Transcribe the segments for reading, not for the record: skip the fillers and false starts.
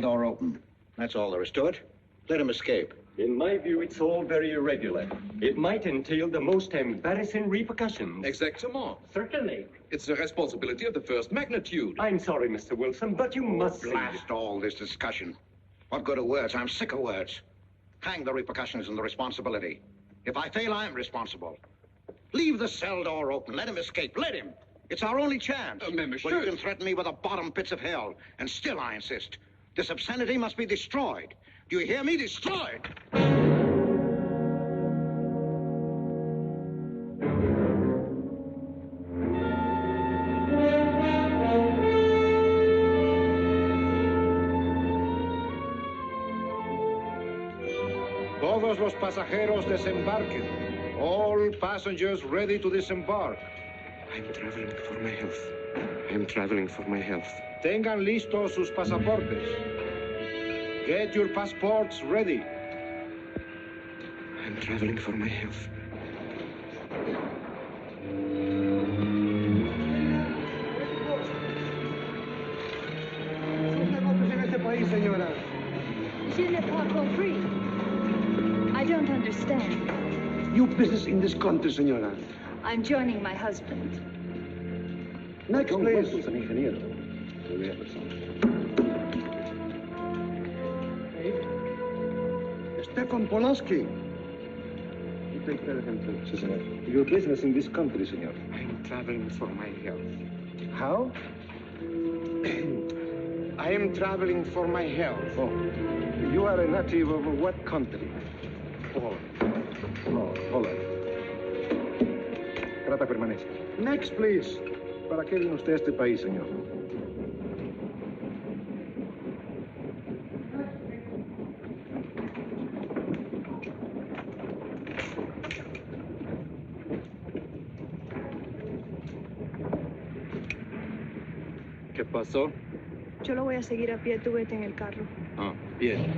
door open. That's all there is to it. Let him escape. In my view, it's all very irregular. It might entail the most embarrassing repercussions. Exactement. Certainly. It's a responsibility of the first magnitude. I'm sorry, Mr. Wilson, but you must Blast all this discussion. What good are words? I'm sick of words. Hang the repercussions and the responsibility. If I fail, I'm responsible. Leave the cell door open. Let him escape. Let him. It's our only chance. Monsieur. Well, you can threaten me with the bottom pits of hell, and still I insist. This obscenity must be destroyed. Do you hear me? Destroyed! Todos los pasajeros desembarquen. All passengers ready to disembark. I'm traveling for my health. I'm traveling for my health. Tengan listos sus pasaportes. Get your passports ready. I'm traveling for my health. Je n'ai pas compris. I don't understand. Your business in this country, senora. I'm joining my husband. Next, please. Stefan Polaski. You take care of him, too, senor. Your business in this country, senor. I'm traveling for my health. How? I am traveling for my health. Oh. You are a native of what country? Poland. Oh, Holland. Trata permanece. Next, please. ¿Para qué vino usted a este país, señor? ¿Qué pasó? Yo lo voy a seguir a pie, tú vete en el carro. Ah, bien.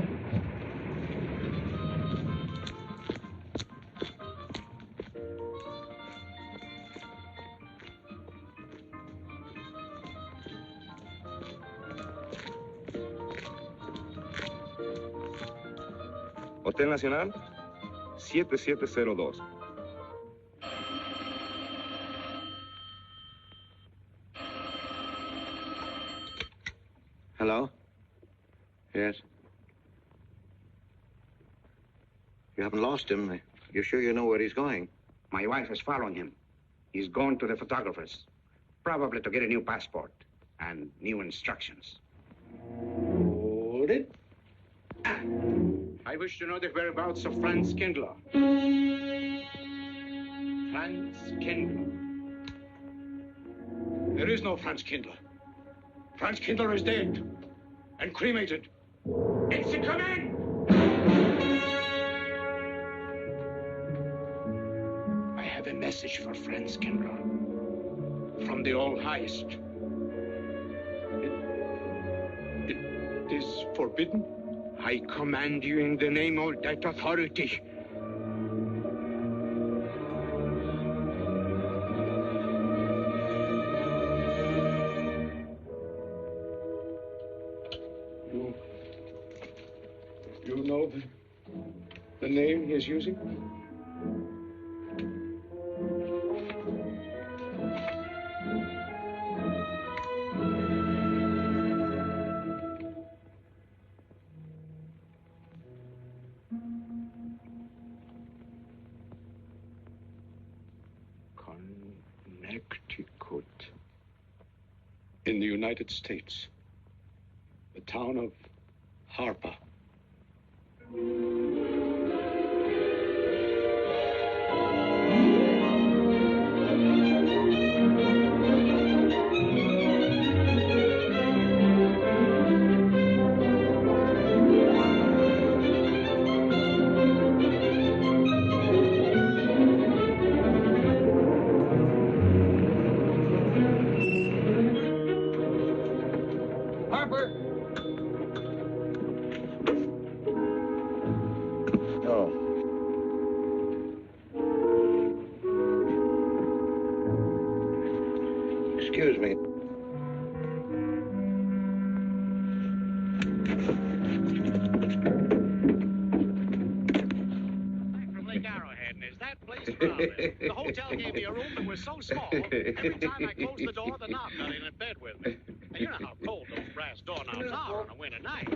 Hotel Nacional, 7702. Hello? Yes? You haven't lost him. You're sure you know where he's going? My wife is following him. He's gone to the photographer's, probably to get a new passport and new instructions. Hold it. I wish to know the whereabouts of Franz Kindler. Franz Kindler. There is no Franz Kindler. Franz Kindler is dead and cremated. It's a command! I have a message for Franz Kindler from the All-Highest. It is forbidden. I command you in the name of that authority. You know the name he is using? Connecticut. In the United States. The town of Harper. Excuse me. Lake Arrowhead, and is that place crowded? The hotel gave me a room that was so small, every time I closed the door, the knob got in bed with me. And you know how cold those brass doorknobs are on a winter night.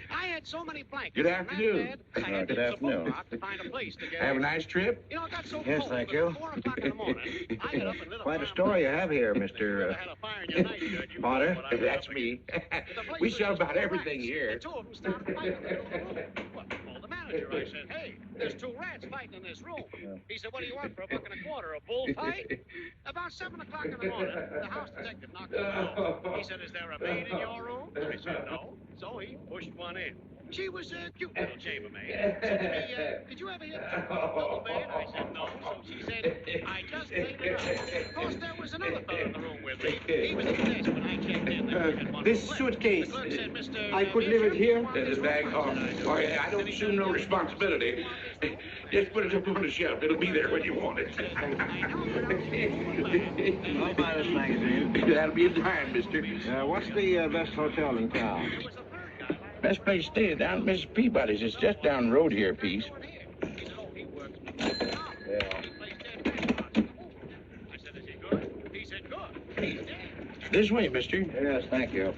I had so many blankets. Good afternoon. In that bed, I had Good to use a afternoon. boat to find a place to get Have a in. nice trip? You know, it got so Yes, cold thank that you. at 4 o'clock in the morning, I got up and lit a Quite a fire story you in my have here, bed. If you Mr. ever had a fire in your nightshirt, you Potter. know what I was That's up me. against. The place We was sell just about full of everything rats. here. The two of them started fighting in the middle of the room. Well, I called the manager. I said, hey, there's 2 rats fighting in this room. He said, what do you want for $1.25? A bullfight? About 7 o'clock in the morning, the house detective knocked on the door. He said, is there a maid in your room? I said, no. So he pushed one in. She was a cute little chambermaid. Said to me, did you ever hear the double bed? I said, no. So she said, I just laid it out. Of course, there was another fellow in the room with me. He was at the desk when I checked in. There was one This flip. suitcase, The clerk said, Mr. I could leave it here? There's a bag off. Oh, yeah, I don't assume no responsibility. Just put it up on the shelf. It'll be there when you want it. I'll buy this magazine. That'll be in time, mister. What's the best hotel in town? Best place to stay down at Mrs. Peabody's. It's just down the road here a piece. This way, mister. Yes, thank you.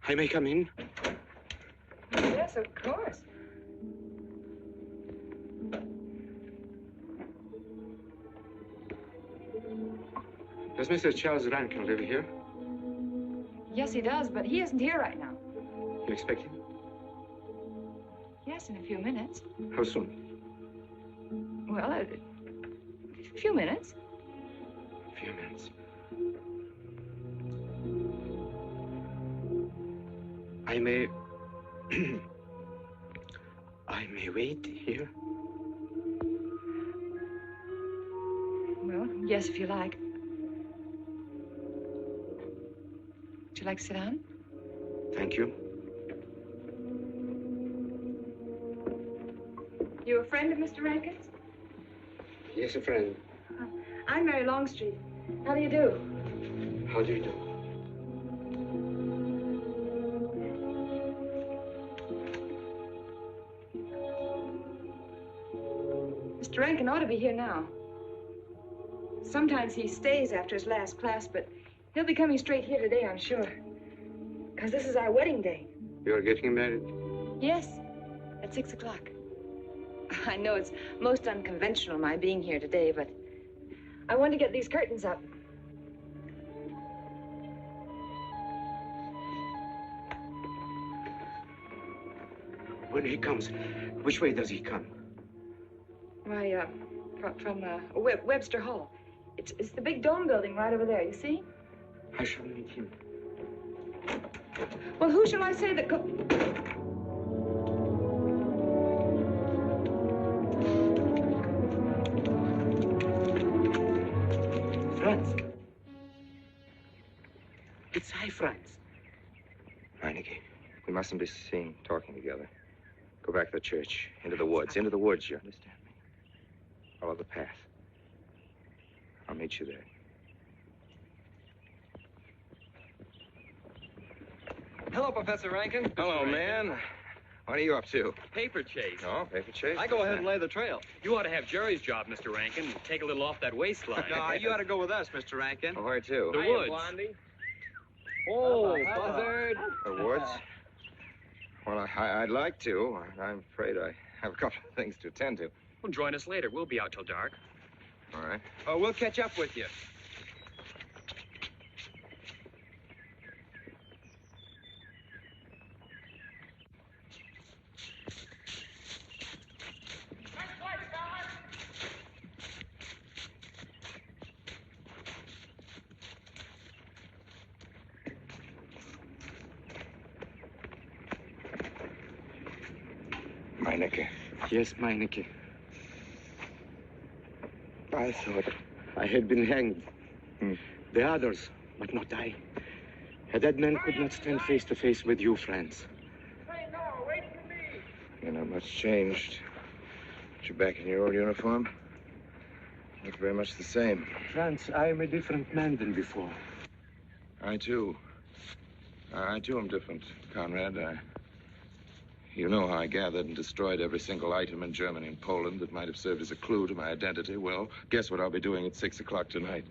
I may come in? Yes, of course. Does Mr. Charles Rankin live here? Yes, he does, but he isn't here right now. You expect him? Yes, in a few minutes. How soon? Well, a few minutes. A few minutes. I may... I may wait here? Well, yes, if you like. Would you like to sit down? Thank you. You a friend of Mr. Rankin's? Yes, a friend. I'm Mary Longstreet. How do you do? How do you do? Mr. Rankin ought to be here now. Sometimes he stays after his last class, but he'll be coming straight here today, I'm sure. Because this is our wedding day. You're getting married? Yes, at 6 o'clock. I know it's most unconventional, my being here today, but I want to get these curtains up. When he comes, which way does he come? Why, from Webster Hall. It's the big dome building right over there, you see? I shall meet him. Well, who shall I say that Franz. It's I, Franz. Meineke, we mustn't be seen talking together. Go back to the church, into the woods, you understand me? Follow the path. I'll meet you there. Hello, Professor Rankin. Hello, man. What are you up to? Paper chase. Oh, paper chase? I go ahead and lay the trail. You ought to have Jerry's job, Mr. Rankin. Take a little off that waistline. No, you ought to go with us, Mr. Rankin. Oh, where to? The woods. Blondie. Oh, buzzard. The woods? Well, I'd like to. I'm afraid I have a couple of things to attend to. Well, join us later. We'll be out till dark. All right. Oh, we'll catch up with you. Meineke. Yes, Meineke. I thought I had been hanged. The others, but not I. A dead man could not stand face to face with you, Franz. Hey, no, wait for me. You're not much changed. But you're back in your old uniform. Look very much the same. Franz, I am a different man than before. I, too. I, too, am different, Conrad. You know how I gathered and destroyed every single item in Germany and Poland that might have served as a clue to my identity. Well, guess what I'll be doing at 6 o'clock tonight?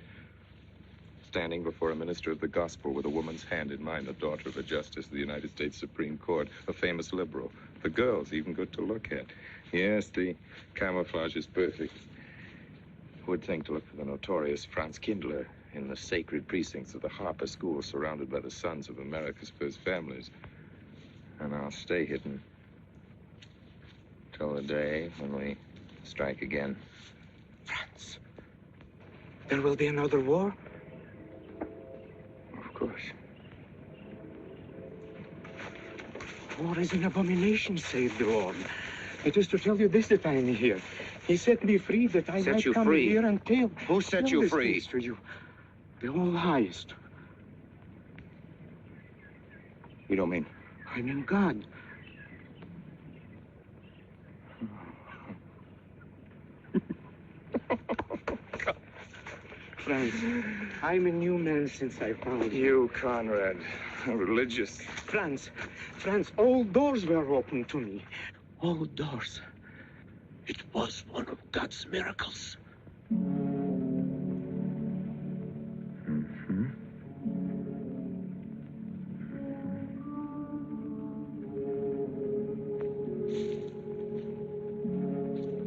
Standing before a minister of the gospel with a woman's hand in mine, the daughter of a justice of the United States Supreme Court, a famous liberal. The girl's even good to look at. Yes, the camouflage is perfect. Who would think to look for the notorious Franz Kindler in the sacred precincts of the Harper School, surrounded by the sons of America's first families? And I'll stay hidden till the day when we strike again. Franz, there will be another war? Of course. War is an abomination, saith the Lord. It is to tell you this that I am here. He set me free that I might come here and tell. Who set you free? For you, the all highest. You don't mean? I mean God. Franz, I'm a new man since I found you. You, Conrad, religious. Franz, all doors were open to me. All doors. It was one of God's miracles.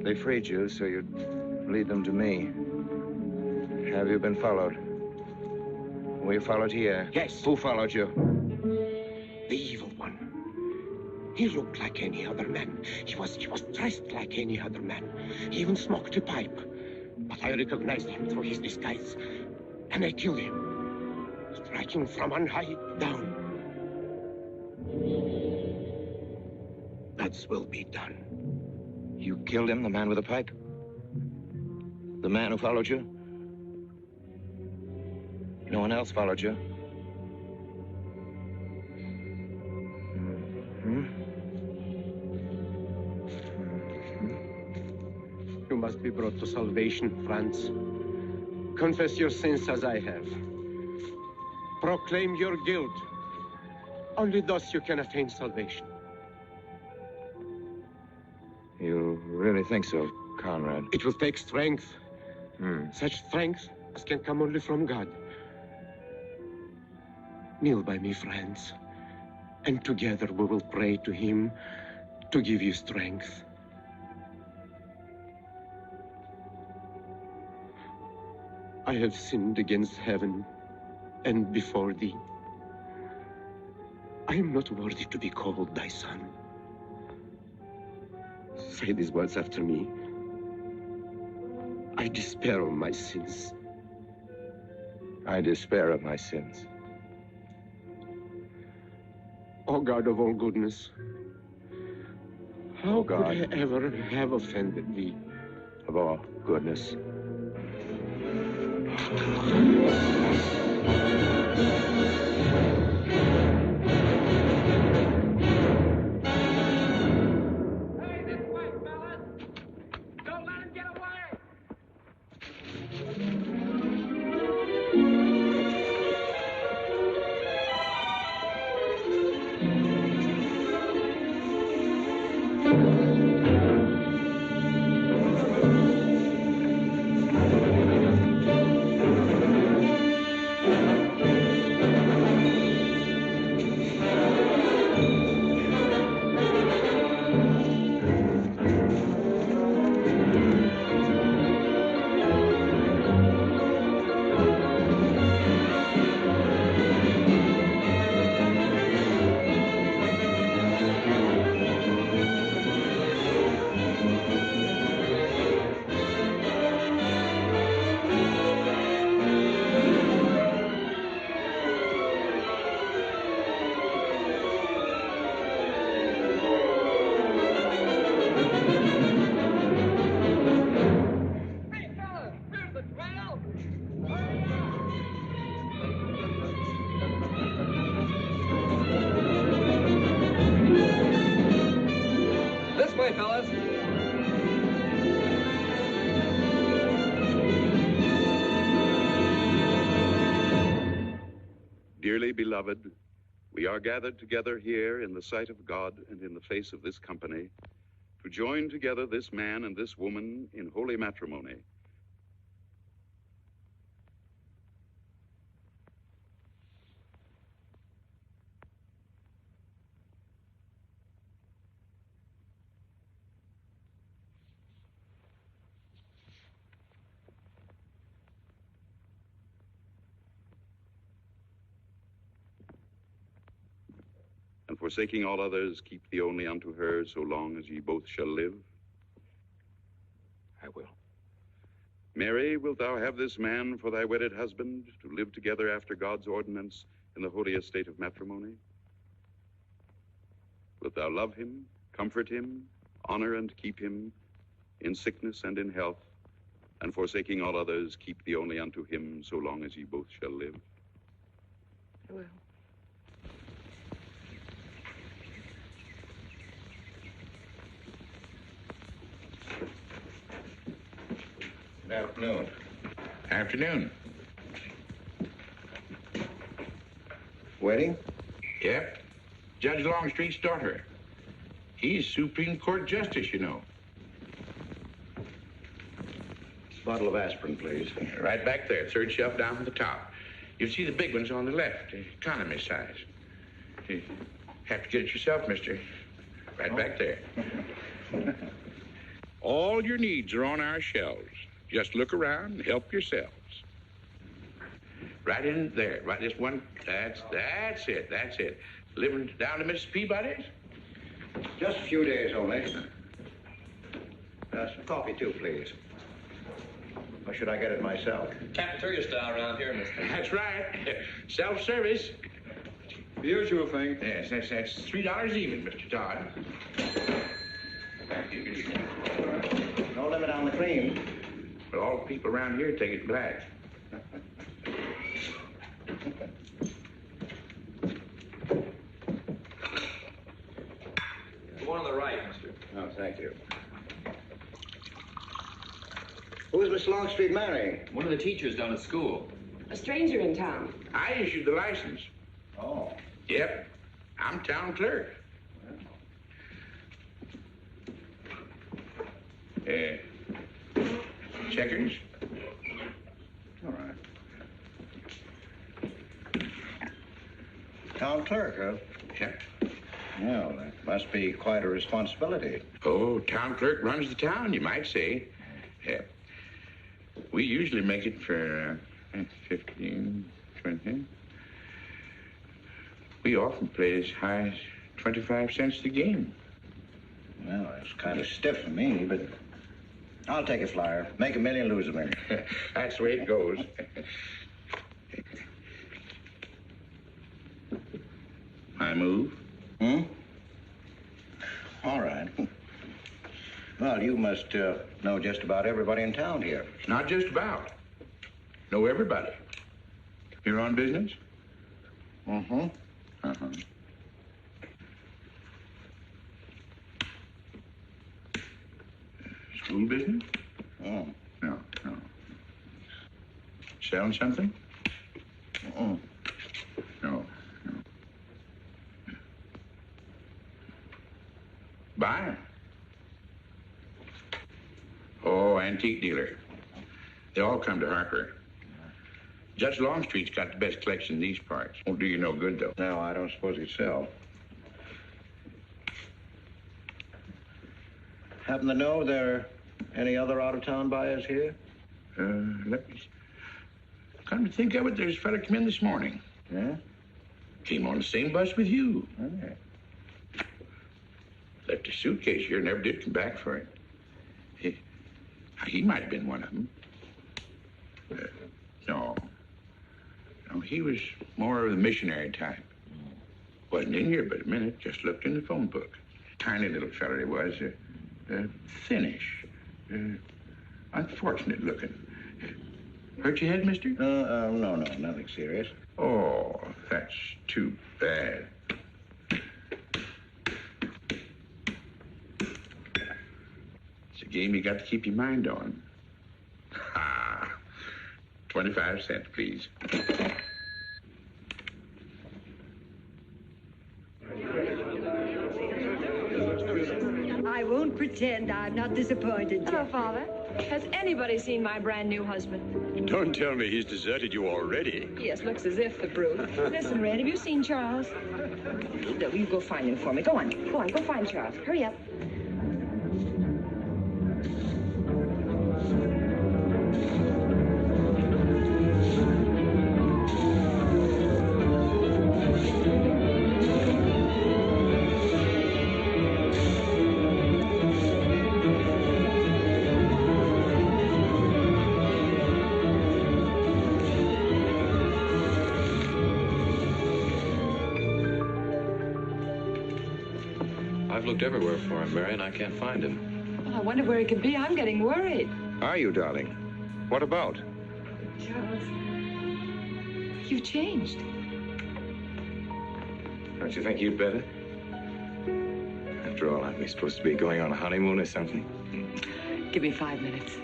They freed you so you'd lead them to me. Have you been followed? Were you followed here? Yes. Who followed you? The evil one. He looked like any other man. He was dressed like any other man. He even smoked a pipe. But I recognized him through his disguise. And I killed him, striking from on high down. God's will be done. You killed him, the man with the pipe? The man who followed you? No one else followed you? You must be brought to salvation, Franz. Confess your sins as I have. Proclaim your guilt. Only thus you can attain salvation. You really think so, Conrad? It will take strength. Such strength as can come only from God. Kneel by me, Franz, and together we will pray to him to give you strength. I have sinned against heaven and before thee. I am not worthy to be called thy son. say these words after me. I despair of my sins. I despair of my sins. O God of all goodness, how could I ever have offended thee? Of all goodness. Dearly beloved, we are gathered together here in the sight of God and in the face of this company to join together this man and this woman in holy matrimony. And forsaking all others, keep thee only unto her so long as ye both shall live. I will. Mary, wilt thou have this man for thy wedded husband, to live together after God's ordinance in the holy estate of matrimony? Wilt thou love him, comfort him, honor and keep him in sickness and in health, and forsaking all others, keep thee only unto him so long as ye both shall live? I will. Good afternoon. Afternoon. Wedding? Yep. Judge Longstreet's daughter. He's Supreme Court Justice, you know. Bottle of aspirin, please. Right back there, third shelf down at the top. You'll see the big ones on the left, the economy size. You have to get it yourself, mister. Right back there. All your needs are on our shelves. Just look around and help yourselves. Right in there, right this one. That's it. Living down to Mrs. Peabody's? Just a few days only. Some coffee, too, please. Or should I get it myself? Cafeteria style around here, mister. That's right. Self-service. The usual thing. Yes, that's $3 even, Mr. Todd. No limit on the cream. But all the people around here take it black. The one on the right, mister. Oh, thank you. Who is Miss Longstreet marrying? One of the teachers down at school. A stranger in town. I issued the license. Oh. Yep. I'm town clerk. Checkers? All right. Town clerk, huh? Yep. Well, that must be quite a responsibility. Oh, town clerk runs the town, you might say. We usually make it for 15, 20. We often play as high as 25 cents a game. Well, it's kind of stiff for me, but I'll take a flyer. Make a million, lose a million. That's the way it goes. I move? All right. Well, you must know just about everybody in town here. Not just about. Know everybody. You're on business? Mm-hmm. Uh-huh. School business? Oh. No. Selling something? Mm. No. Buying? Oh, antique dealer. They all come to Harper. Judge Longstreet's got the best collection in these parts. Won't do you no good, though. No, I don't suppose he'd sell. Happen to know there are any other out-of-town buyers here? Let me... Come to think of it, there's a fella come in this morning. Yeah? Came on the same bus with you. Okay. Left a suitcase here, never did come back for it. He might have been one of them. No, he was more of the missionary type. Wasn't in here but a minute, just looked in the phone book. Tiny little fella he was, thinnish, unfortunate looking. Hurt your head, mister? No, nothing serious. Oh, that's too bad. It's a game you got to keep your mind on. 25 cents, please. I won't pretend I'm not disappointed. Hello, Father. Has anybody seen my brand new husband? Don't tell me he's deserted you already. Yes, looks as if, the brute. Listen, Red, have you seen Charles? You go find him for me. Go on, go find Charles. Hurry up. I've looked everywhere for him, Mary, and I can't find him. Well, I wonder where he could be. I'm getting worried. Are you, darling? What about? Charles, you've changed. Don't you think you'd better? After all, aren't we supposed to be going on a honeymoon or something? Give me 5 minutes.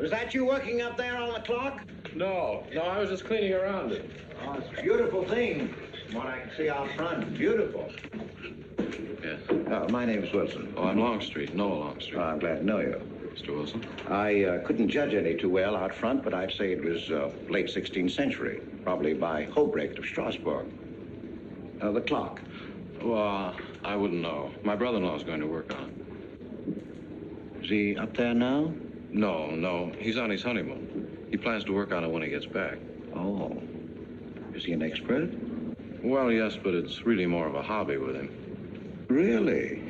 Was that you working up there on the clock? No, I was just cleaning around it. Oh, it's a beautiful thing. From what I can see out front, beautiful. Yes. My name's Wilson. Oh, I'm Longstreet, Noah Longstreet. I'm glad to know you. Mr. Wilson? I couldn't judge any too well out front, but I'd say it was late 16th century, probably by Hobrecht of Strasbourg. The clock. Well, I wouldn't know. My brother-in-law's going to work on it. Is he up there now? No. He's on his honeymoon. He plans to work on it when he gets back. Oh. Is he an expert? Well, yes, but it's really more of a hobby with him. Really?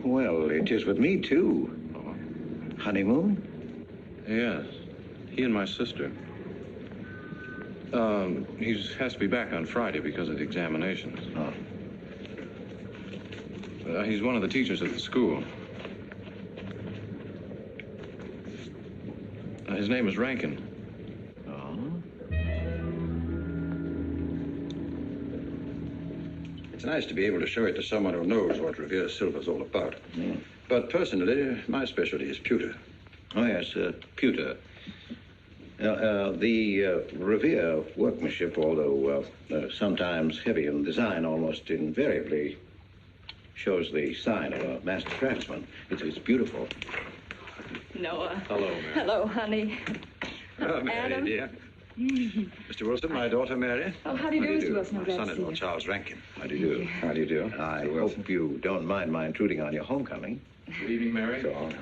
Well, it is with me, too. Oh, Honeymoon? Yes. He and my sister. He has to be back on Friday because of the examinations. Oh. He's one of the teachers at the school. His name is Rankin. It's nice to be able to show it to someone who knows what Revere Silver's all about. But personally, my specialty is pewter. Oh, yes, pewter. The Revere workmanship, although sometimes heavy in design, almost invariably shows the sign of a master craftsman. It's beautiful. Noah. Hello, Mary. Hello, honey. Oh, Mary, Adam. dear. Mr. Wilson, my daughter, Mary. Oh, how do you do, Mr. Wilson? I'm My glad to see son-in-law, you. Charles Rankin. How do you do? How do you do? I hope you don't mind my intruding on your homecoming. Good evening, Mary. Go on.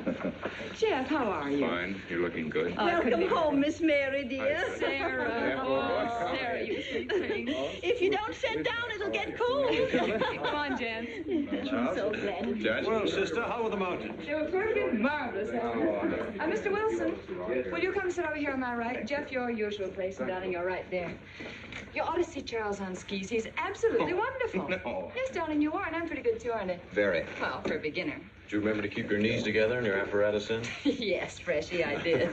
Jeff, how are you? Fine. You're looking good. Welcome home, Miss Mary, dear. Sarah. Oh, Sarah, you sweet thing. If you don't sit down, it'll get cold. Come on, Jan. I'm so glad. Judge? Well, sister, how were the mountains? They were perfectly marvelous. Mr. Wilson, will you come sit over here on my right? Jeff, your usual place, and darling, you're right there. You ought to see Charles on skis. He's absolutely wonderful. No. Yes, darling, you are, and I'm pretty good too, aren't I? Very. Well, for a beginner. Do you remember to keep your knees together and your apparatus in? Yes, Freshy, I did.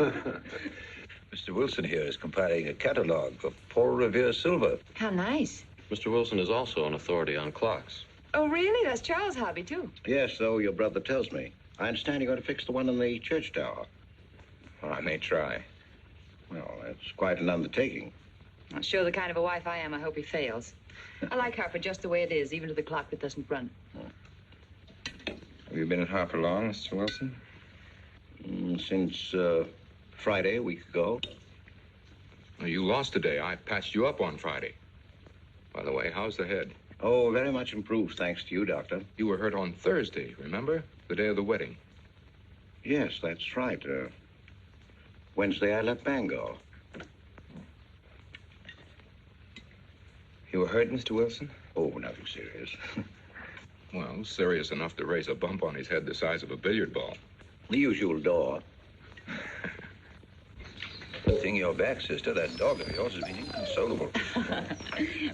Mr. Wilson here is compiling a catalogue of Paul Revere silver. How nice. Mr. Wilson is also an authority on clocks. Oh, really? That's Charles' hobby, too. Yes, so your brother tells me. I understand you're going to fix the one in the church tower. Well, I may try. Well, that's quite an undertaking. I'll show the kind of a wife I am. I hope he fails. I like Harper just the way it is, even to the clock that doesn't run. Have you been at Harper long, Mr. Wilson? Since Friday, a week ago. Well, you lost today. I patched you up on Friday. By the way, how's the head? Oh, very much improved, thanks to you, Doctor. You were hurt on Thursday, remember? The day of the wedding. Yes, that's right. Wednesday, I let Bangor. You were hurt, Mr. Wilson? Oh, nothing serious. Well, serious enough to raise a bump on his head the size of a billiard ball. The usual door. Good thing you're back, sister. That dog of yours has been inconsolable.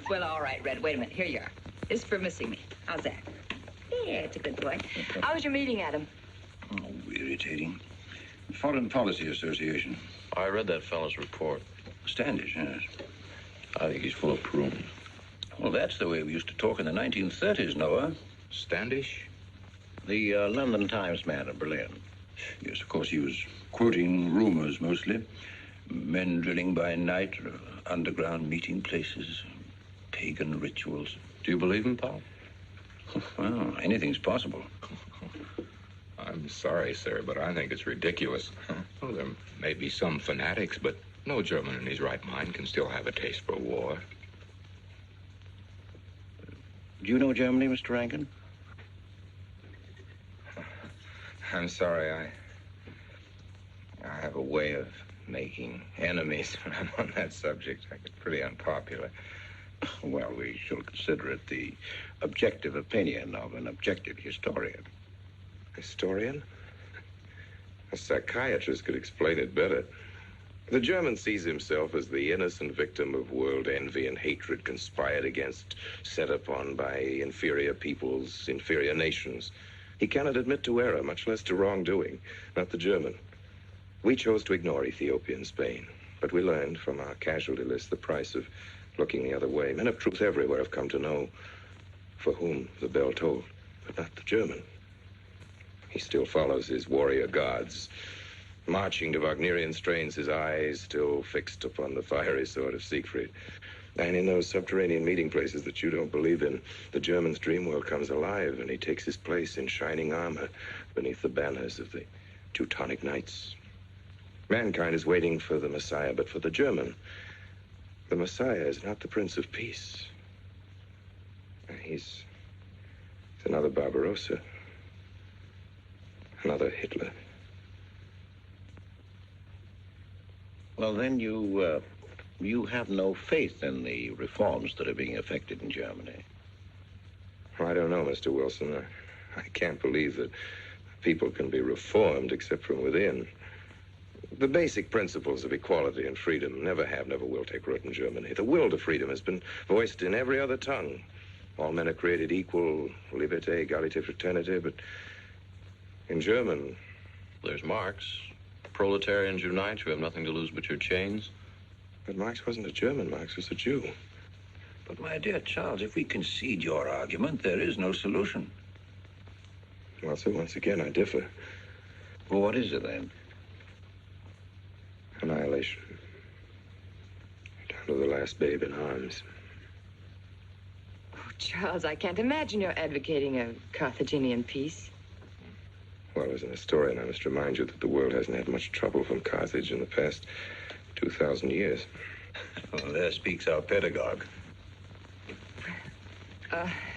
Well, all right, Red. Wait a minute. Here you are. This is for missing me. How's that? Yeah, it's a good boy. How was your meeting, Adam? Oh, irritating. Foreign Policy Association. I read that fellow's report. Standish, yes. I think he's full of prunes. Well, that's the way we used to talk in the 1930s, Noah. Standish? The London Times man in Berlin. Yes, of course, he was quoting rumors mostly. Men drilling by night, underground meeting places, pagan rituals. Do you believe him, Paul? Well, anything's possible. I'm sorry, sir, but I think it's ridiculous. Well, there may be some fanatics, but no German in his right mind can still have a taste for war. Do you know Germany, Mr. Rankin? I'm sorry, I have a way of making enemies when I'm on that subject. I get pretty unpopular. Well, we shall consider it the objective opinion of an objective historian. Historian? A psychiatrist could explain it better. The German sees himself as the innocent victim of world envy and hatred conspired against, set upon by inferior peoples, inferior nations. He cannot admit to error, much less to wrongdoing. Not the German. We chose to ignore Ethiopia and Spain, but we learned from our casualty list the price of looking the other way. Men of truth everywhere have come to know for whom the bell tolled, but not the German. He still follows his warrior gods, marching to Wagnerian strains, his eyes still fixed upon the fiery sword of Siegfried. And in those subterranean meeting places that you don't believe in, the German's dream world comes alive, and he takes his place in shining armor beneath the banners of the Teutonic Knights. Mankind is waiting for the Messiah, but for the German, the Messiah is not the Prince of Peace. He's another Barbarossa, another Hitler. Well, then you have no faith in the reforms that are being effected in Germany. I don't know, Mr. Wilson. I can't believe that people can be reformed except from within. The basic principles of equality and freedom never have, never will take root in Germany. The will to freedom has been voiced in every other tongue. All men are created equal, liberté, égalité, fraternité, but in German... There's Marx. Proletarians unite, you have nothing to lose but your chains. But Marx wasn't a German, Marx was a Jew. But, my dear Charles, if we concede your argument, there is no solution. Well, sir, once again, I differ. Well, what is it, then? Annihilation. Down to the last babe in arms. Oh, Charles, I can't imagine you're advocating a Carthaginian peace. Well, as an historian, I must remind you that the world hasn't had much trouble from Carthage in the past 2,000 years. Well, there speaks our pedagogue.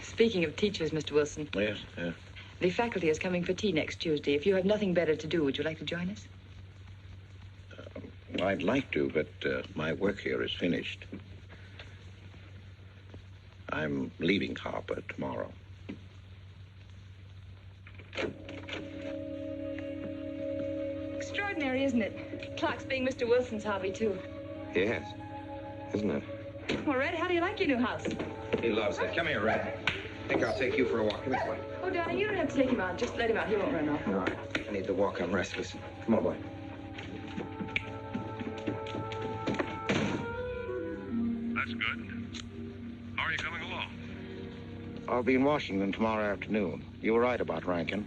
Speaking of teachers, Mr. Wilson. Yes, yeah. The faculty is coming for tea next Tuesday. If you have nothing better to do, would you like to join us? I'd like to, but my work here is finished. I'm leaving Harper tomorrow. Extraordinary, isn't it? Clocks being Mr. Wilson's hobby, too. Yes, isn't it? Well, Red, how do you like your new house? He loves it. Come here, Red. I think I'll take you for a walk. Come here, boy. Oh, darling, you don't have to take him out. Just let him out. He won't run off. All right. I need to walk. I'm restless. Come on, boy. That's good. How are you coming along? I'll be in Washington tomorrow afternoon. You were right about Rankin.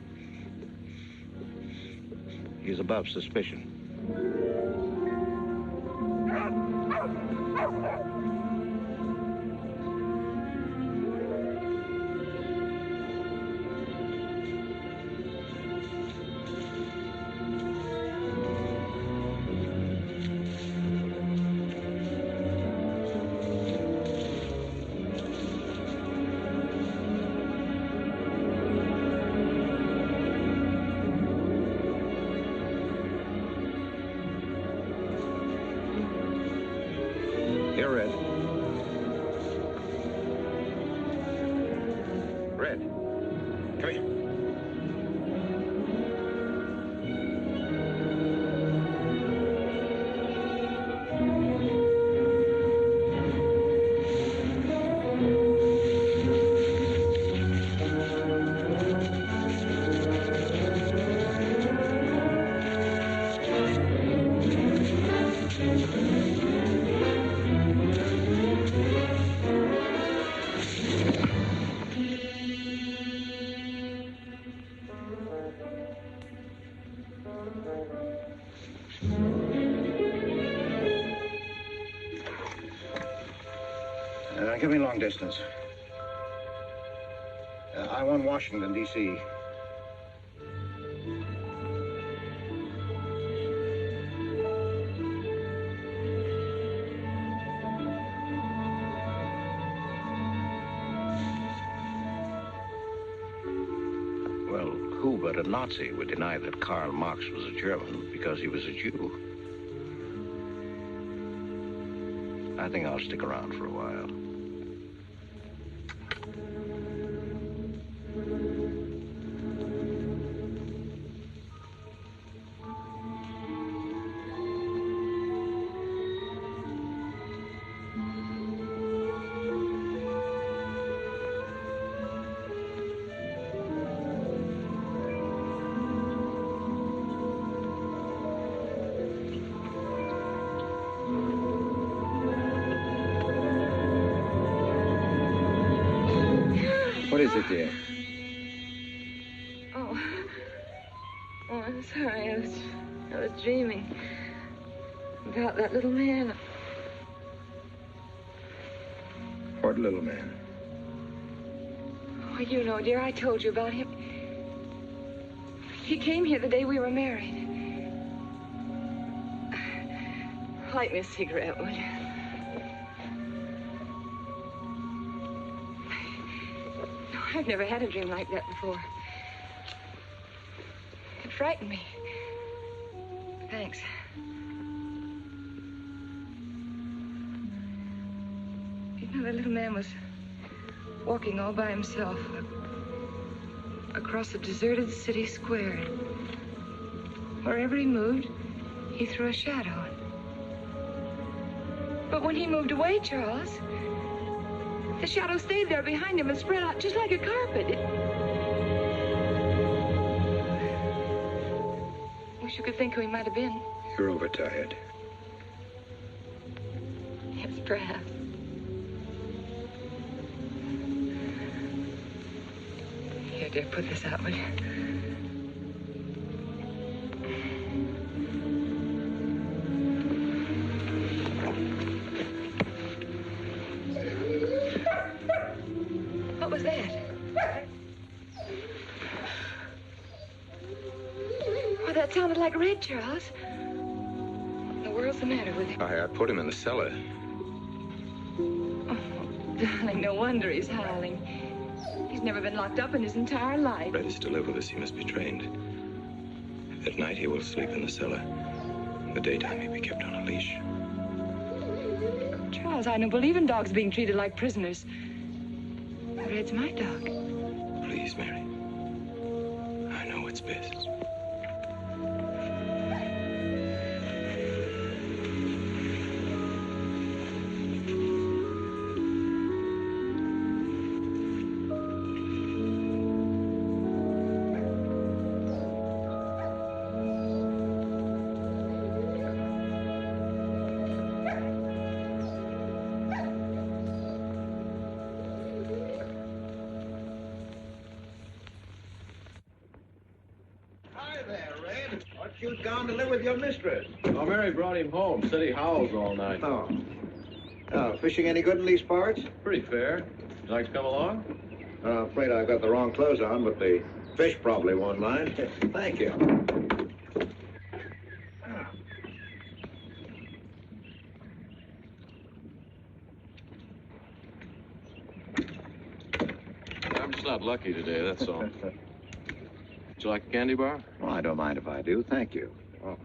He's above suspicion. Give me long distance. I want Washington, D.C. Well, who but a Nazi would deny that Karl Marx was a German because he was a Jew? I think I'll stick around for a while. What is it, dear? Oh, I'm sorry. I was dreaming about that little man. What little man? Oh, you know, dear, I told you about him. He came here the day we were married. Light me a cigarette, will you? No, I've never had a dream like that before. It frightened me. Thanks. You know, the little man was walking all by himself. across a deserted city square. Wherever he moved, he threw a shadow. But when he moved away, Charles, the shadow stayed there behind him and spread out just like a carpet. Wish you could think who he might have been. You're overtired. Yes, perhaps. Here, dear, put this out, will you? What was that? Oh, that sounded like Red, Charles. What in the world's the matter with him? I put him in the cellar. Oh, darling, no wonder he's howling. He's never been locked up in his entire life. Red is to live with us. He must be trained. At night, he will sleep in the cellar. In the daytime, he'll be kept on a leash. Charles, I don't believe in dogs being treated like prisoners. Red's my dog. Please, Mary. I know what's best. You'd gone to live with your mistress. Oh, Mary brought him home. Said he howls all night. Oh. Oh, fishing any good in these parts? Pretty fair. Would you like to come along? I'm afraid I've got the wrong clothes on, but the fish probably won't mind. Thank you. I'm just not lucky today, that's all. Would you like a candy bar? Well, I don't mind if I do. Thank you. Oh.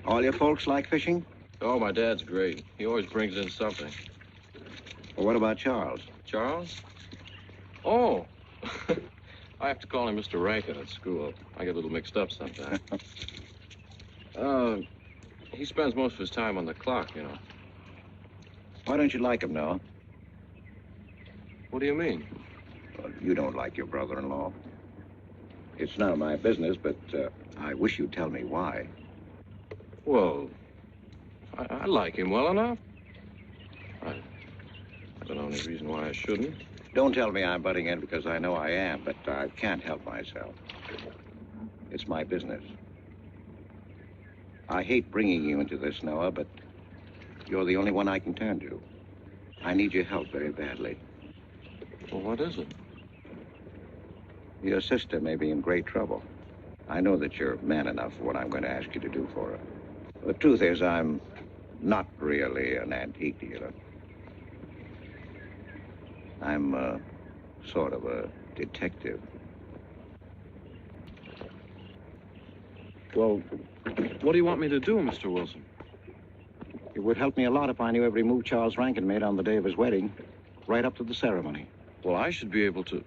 All your folks like fishing? Oh, my dad's great. He always brings in something. Well, what about Charles? Charles? Oh. I have to call him Mr. Rankin at school. I get a little mixed up sometimes. He spends most of his time on the clock, you know. Why don't you like him, Noah? What do you mean? Well, you don't like your brother-in-law. It's none of my business, but I wish you'd tell me why. Well, I like him well enough. I don't know any reason why I shouldn't. Don't tell me I'm butting in because I know I am, but I can't help myself. It's my business. I hate bringing you into this, Noah, but you're the only one I can turn to. I need your help very badly. Well, what is it? Your sister may be in great trouble. I know that you're man enough for what I'm going to ask you to do for her. The truth is, I'm not really an antique dealer. I'm sort of a detective. Well, what do you want me to do, Mr. Wilson? It would help me a lot if I knew every move Charles Rankin made on the day of his wedding, right up to the ceremony. Well, I should be able to,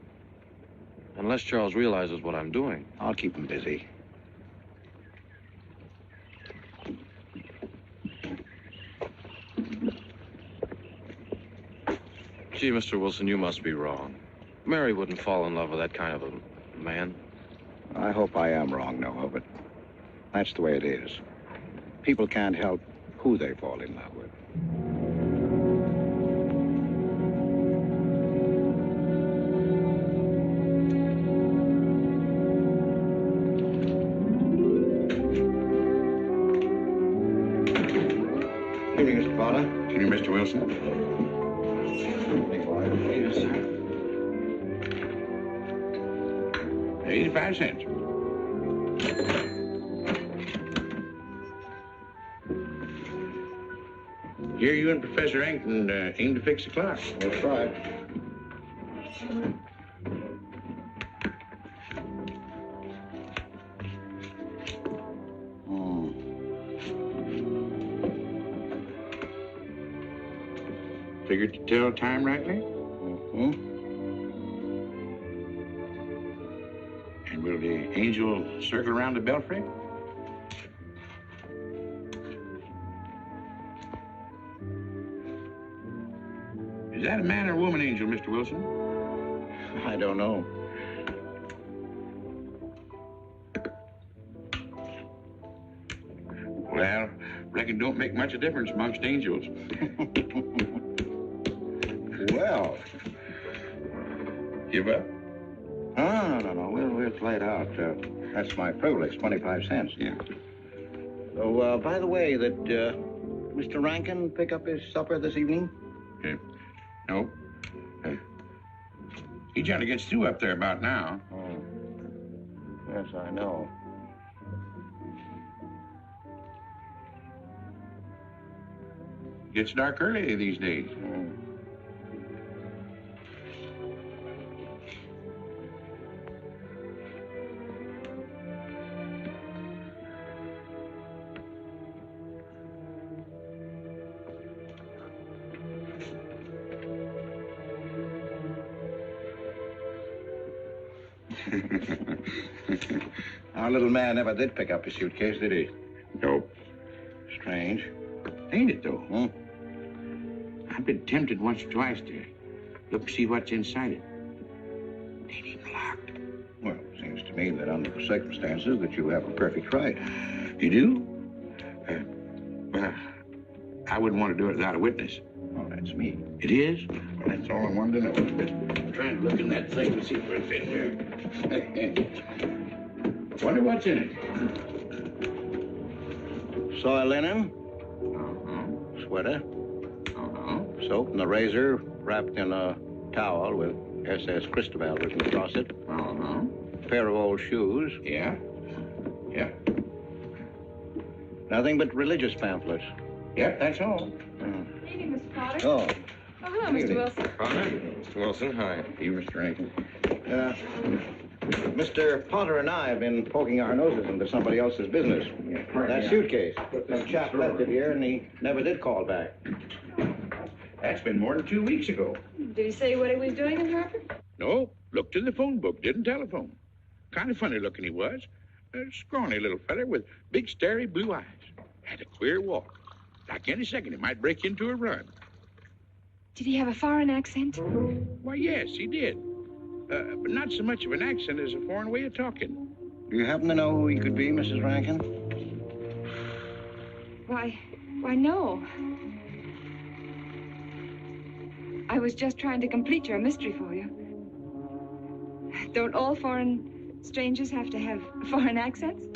unless Charles realizes what I'm doing. I'll keep him busy. Gee, Mr. Wilson, you must be wrong. Mary wouldn't fall in love with that kind of a man. I hope I am wrong, Noah, but that's the way it is. People can't help who they fall in love with. Good evening, Mr. Potter. Good evening, Mr. Wilson. 85 cents. Here you and Professor Rankin aim to fix the clock. That's right. Figured to tell time rightly? Mm-hmm. Will the angel circle around the belfry? Is that a man or a woman angel, Mr. Wilson? I don't know. Well, reckon don't make much of a difference amongst angels. Well. Give up? No. We'll play it out. That's my privilege, 25 cents. Yeah. So, by the way, did Mr. Rankin pick up his supper this evening? No. He trying to get Stu up there about now. Oh. Yes, I know. Gets dark early these days. Our little man never did pick up his suitcase, did he? Nope. Strange. Ain't it, though? I've been tempted once or twice to look and see what's inside it. Ain't even locked. Well, it seems to me that under the circumstances that you have a perfect right. You do? Well, I wouldn't want to do it without a witness. Oh, that's me. It is? Well, that's all I wanted to know. I'm trying to look in that thing to see if it fits here. Wonder what's in it. Soy linen. Sweater. Soap and a razor wrapped in a towel with SS Cristobal written across it. Pair of old shoes. Yeah. Nothing but religious pamphlets. Yep, that's all. Good evening, Mr. Potter. Oh. Oh, hello, Mr. Wilson. Potter? Mr. Wilson, hi. You, Mr. Rankin. Mr. Potter and I have been poking our noses into somebody else's business. That suitcase. Some chap left it here, and he never did call back. That's been more than 2 weeks ago. Did he say what he was doing in Hartford? No, looked in the phone book, didn't telephone. Kind of funny looking he was. A scrawny little feller with big, starry blue eyes. Had a queer walk. Like any second, he might break into a run. Did he have a foreign accent? Why, yes, he did. But not so much of an accent as a foreign way of talking. Do you happen to know who he could be, Mrs. Rankin? Why, no. I was just trying to complete your mystery for you. Don't all foreign strangers have to have foreign accents?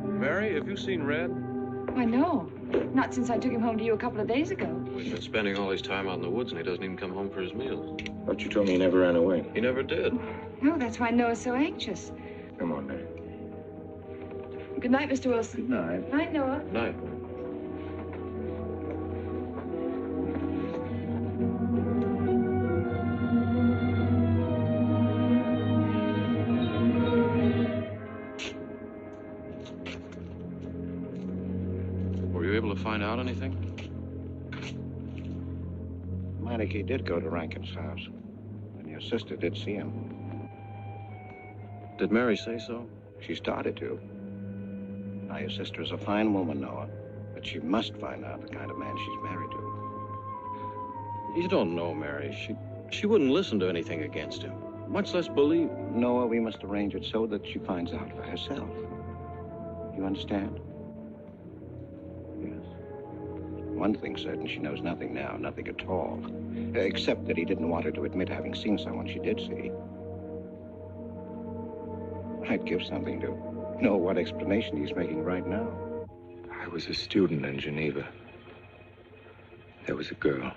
Mary, have you seen Red? Why, no. Not since I took him home to you a couple of days ago. He's been spending all his time out in the woods, and he doesn't even come home for his meals. But you told me he never ran away. He never did. No, that's why Noah's so anxious. Come on, Mary. Good night, Mr. Wilson. Good night. Night, Noah. Night. Were you able to find out anything? Meineke did go to Rankin's house, and your sister did see him. Did Mary say so? She started to. Now, your sister is a fine woman, Noah, but she must find out the kind of man she's married to. You don't know, Mary. She wouldn't listen to anything against him, much less believe. Noah, we must arrange it so that she finds out for herself. You understand? Yes. One thing's certain, she knows nothing now, nothing at all. Except that he didn't want her to admit having seen someone she did see. I'd give something to know what explanation he's making right now. I was a student in Geneva. There was a girl.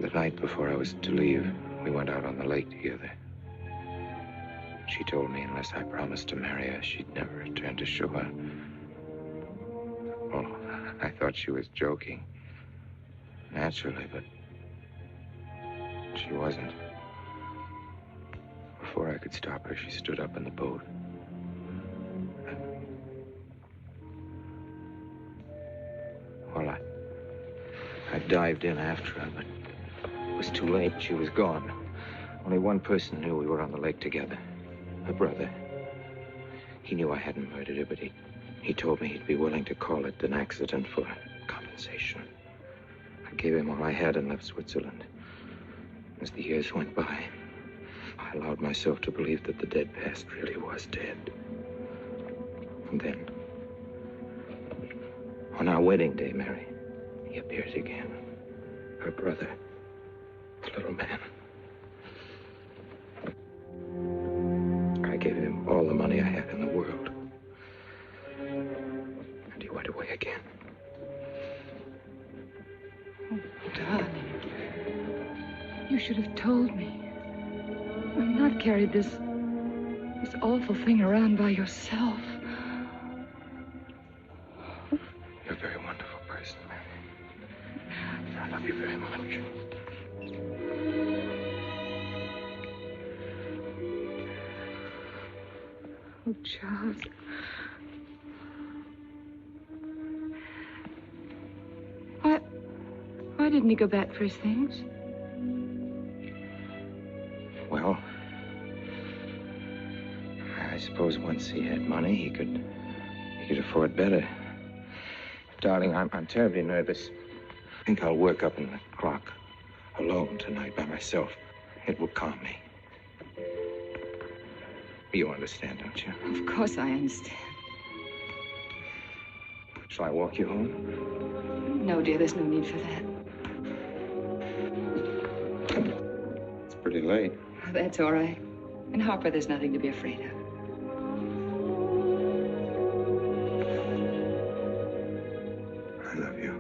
The night before I was to leave, we went out on the lake together. She told me unless I promised to marry her, she'd never return to shore. Oh, I thought she was joking. Naturally, but she wasn't. Before I could stop her, she stood up in the boat. Well, I dived in after her, but was too late. She was gone. Only one person knew we were on the lake together. Her brother. He knew I hadn't murdered her, but he told me he'd be willing to call it an accident for compensation. I gave him all I had and left Switzerland. As the years went by, I allowed myself to believe that the dead past really was dead. And then, on our wedding day, Mary, he appears again. Her brother, the little man. I gave him all the money I had in the world. And he went away again. Oh, darling. You should have told me. And not carried this awful thing around by yourself. You're a very wonderful person, Mary. I love you very much. Oh, Charles. Why didn't he go back for his things? Well, I suppose once he had money, he could afford better. Darling, I'm terribly nervous. I think I'll work up in the clock alone tonight by myself. It will calm me. You understand, don't you? Of course I understand. Shall I walk you home? No, dear, there's no need for that. It's pretty late. Oh, that's all right. In Harper, there's nothing to be afraid of. I love you.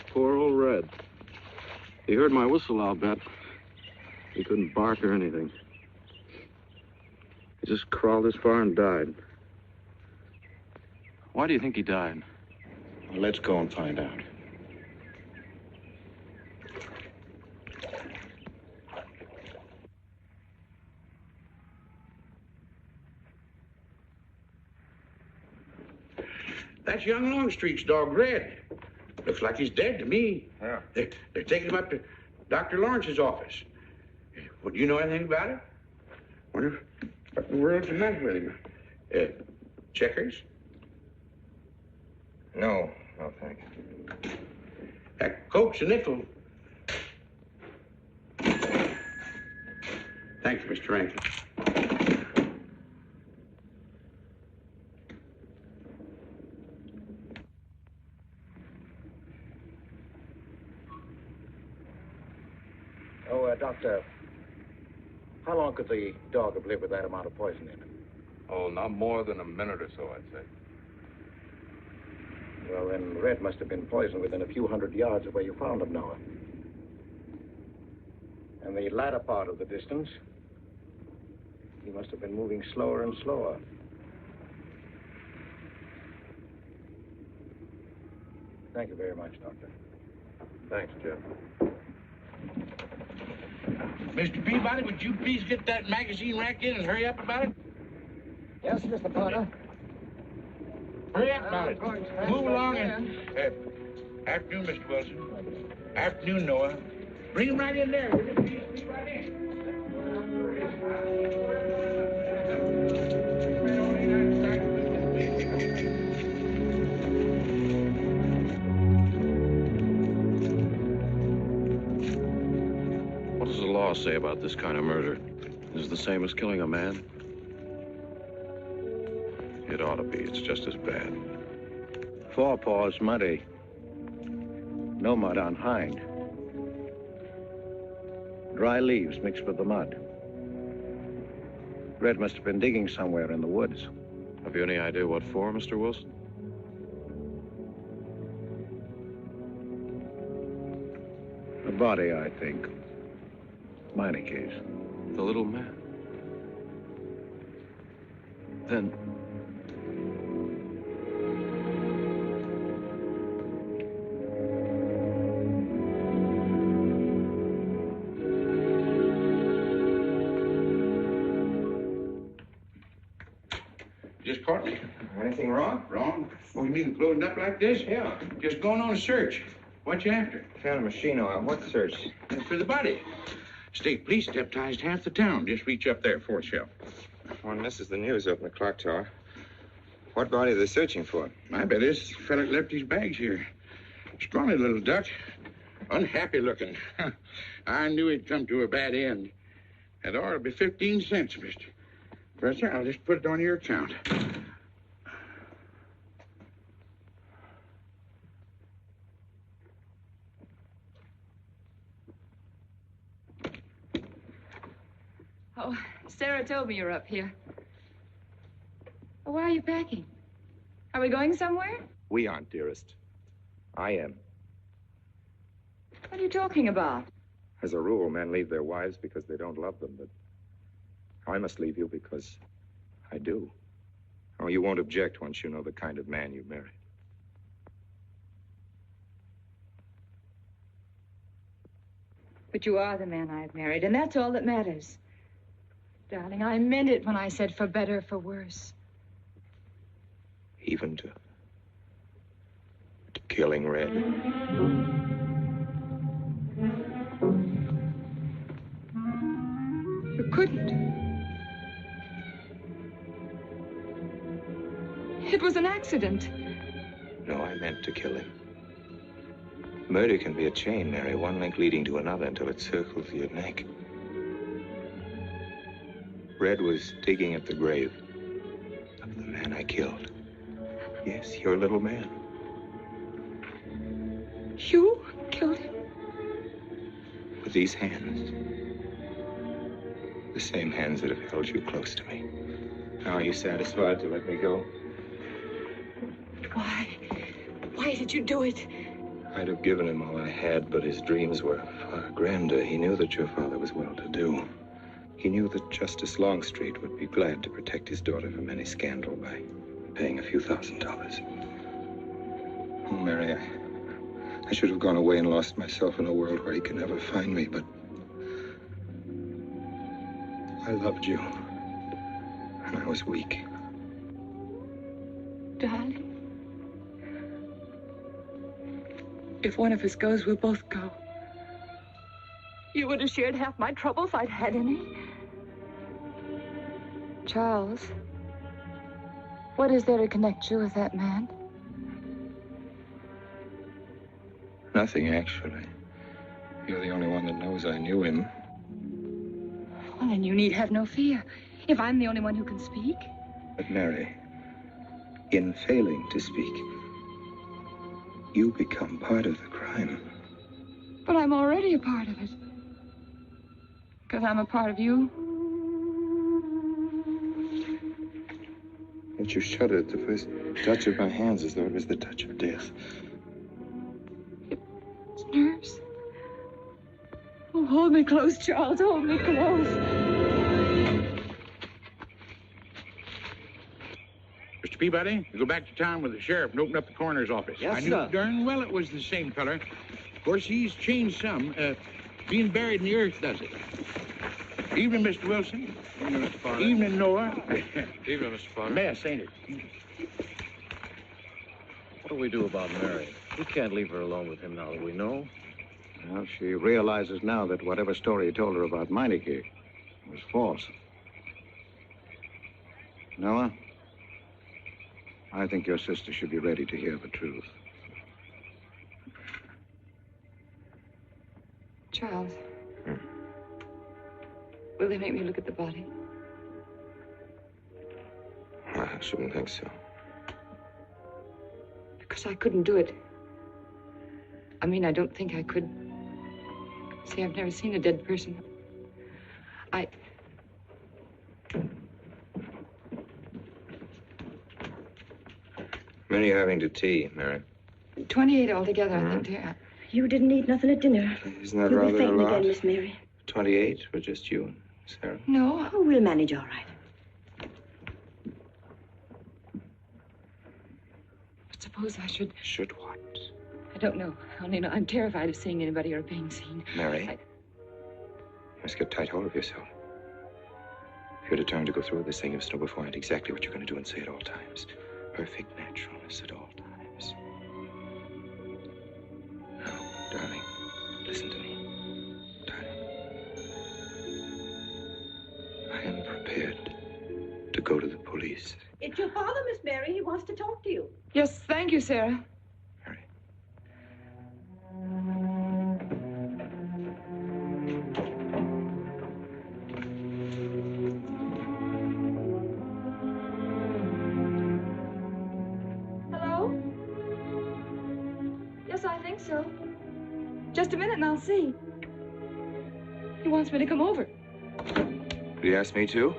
Poor old Red. He heard my whistle, I'll bet. He couldn't bark or anything. He just crawled this far and died. Why do you think he died? Well, let's go and find out. That's young Longstreet's dog, Red. Looks like he's dead to me. Yeah. They're taking him up to Dr. Lawrence's office. Would you know anything about it? Wonder what the world's the matter with him. Checkers? No, thank you. Coke's a nickel. Thank you, Mr. Rankin. Doctor, how long could the dog have lived with that amount of poison in it? Oh, not more than a minute or so, I'd say. Well, then Red must have been poisoned within a few hundred yards of where you found him, Noah. And the latter part of the distance, he must have been moving slower and slower. Thank you very much, Doctor. Thanks, Jeff. Mr. Peabody, would you please get that magazine rack in and hurry up about it? Yes, Mr. Potter. Hurry up about it. Move along and... afternoon, Mr. Wilson. Afternoon, Noah. Bring him right in there, will you? Please, right in. What does the law say about this kind of murder? Is it the same as killing a man? It ought to be. It's just as bad. Forepaws muddy. No mud on hind. Dry leaves mixed with the mud. Red must have been digging somewhere in the woods. Have you any idea what for, Mr. Wilson? A body, I think. Minor case. The little man? Then... apartment. Anything wrong? Wrong? Oh, you mean closing up like this? Yeah. Just going on a search. What you after? Found a machine oil. What search? For the body. State police deputized half the town. Just reach up there, fourth shelf. One misses the news up in the clock tower. What body are they searching for? I bet this fella left his bags here. Scrawny little duck. Unhappy looking. I knew he'd come to a bad end. That ought to be 15 cents, mister. Professor, I'll just put it on your account. Oh, Sarah told me you're up here. Oh, why are you packing? Are we going somewhere? We aren't, dearest. I am. What are you talking about? As a rule, men leave their wives because they don't love them, but I must leave you because I do. Oh, you won't object once you know the kind of man you married. But you are the man I've married, and that's all that matters. Darling, I meant it when I said for better or for worse. Even to killing Red. You couldn't. It was an accident. No, I meant to kill him. Murder can be a chain, Mary, one link leading to another until it circles your neck. Red was digging at the grave of the man I killed. Yes, your little man. You killed him? With these hands. The same hands that have held you close to me. Now, are you satisfied to let me go? Why? Why did you do it? I'd have given him all I had, but his dreams were far grander. He knew that your father was well-to-do. He knew that Justice Longstreet would be glad to protect his daughter from any scandal by paying a few $1,000s. Oh, Mary, I should have gone away and lost myself in a world where he could never find me, but I loved you, and I was weak. Darling, if one of us goes, we'll both go. You would have shared half my trouble if I'd had any. Charles, what is there to connect you with that man? Nothing, actually. You're the only one that knows I knew him. Well, then you need have no fear. If I'm the only one who can speak. But, Mary, in failing to speak, you become part of the crime. But I'm already a part of it. Because I'm a part of you. But you shuddered at the first touch of my hands as though it was the touch of death. It's nerves. Oh, hold me close, Charles. Hold me close. Mr. Peabody, you go back to town with the sheriff and open up the coroner's office. Yes, I knew sir. darn well it was the same feller. Of course, he's changed some. Being buried in the earth does it. Evening, Mr. Wilson. Evening, Mr. Potter. Evening, Noah. Evening, Mr. Potter. Mess, ain't it? What do we do about Mary? We can't leave her alone with him now that we know. Well, she realizes now that whatever story he told her about Meineke was false. Noah, I think your sister should be ready to hear the truth. Charles. Will they make me look at the body? I shouldn't think so. Because I couldn't do it. I mean, I don't think I could. See, I've never seen a dead person. Many are having to tea, Mary. 28 altogether, I think, dear. You didn't eat nothing at dinner. Isn't that You'll be rather a fainting lot? again, Miss Mary. 28 for just you and Sarah. No. Oh, we'll manage all right. But suppose I should... Should what? I don't know. Only know I'm terrified of seeing anybody or being seen. Mary, you must get tight hold of yourself. If You're determined to go through with this thing. You must know beforehand exactly what you're going to do and say at all times. Perfect naturalness at all times. Now, darling, listen to me. Darling. I am prepared to go to the police. It's your father, Miss Mary. He wants to talk to you. Yes, thank you, Sarah. Hello? Yes, I think so. Just a minute and I'll see. He wants me to come over. Did he ask me to?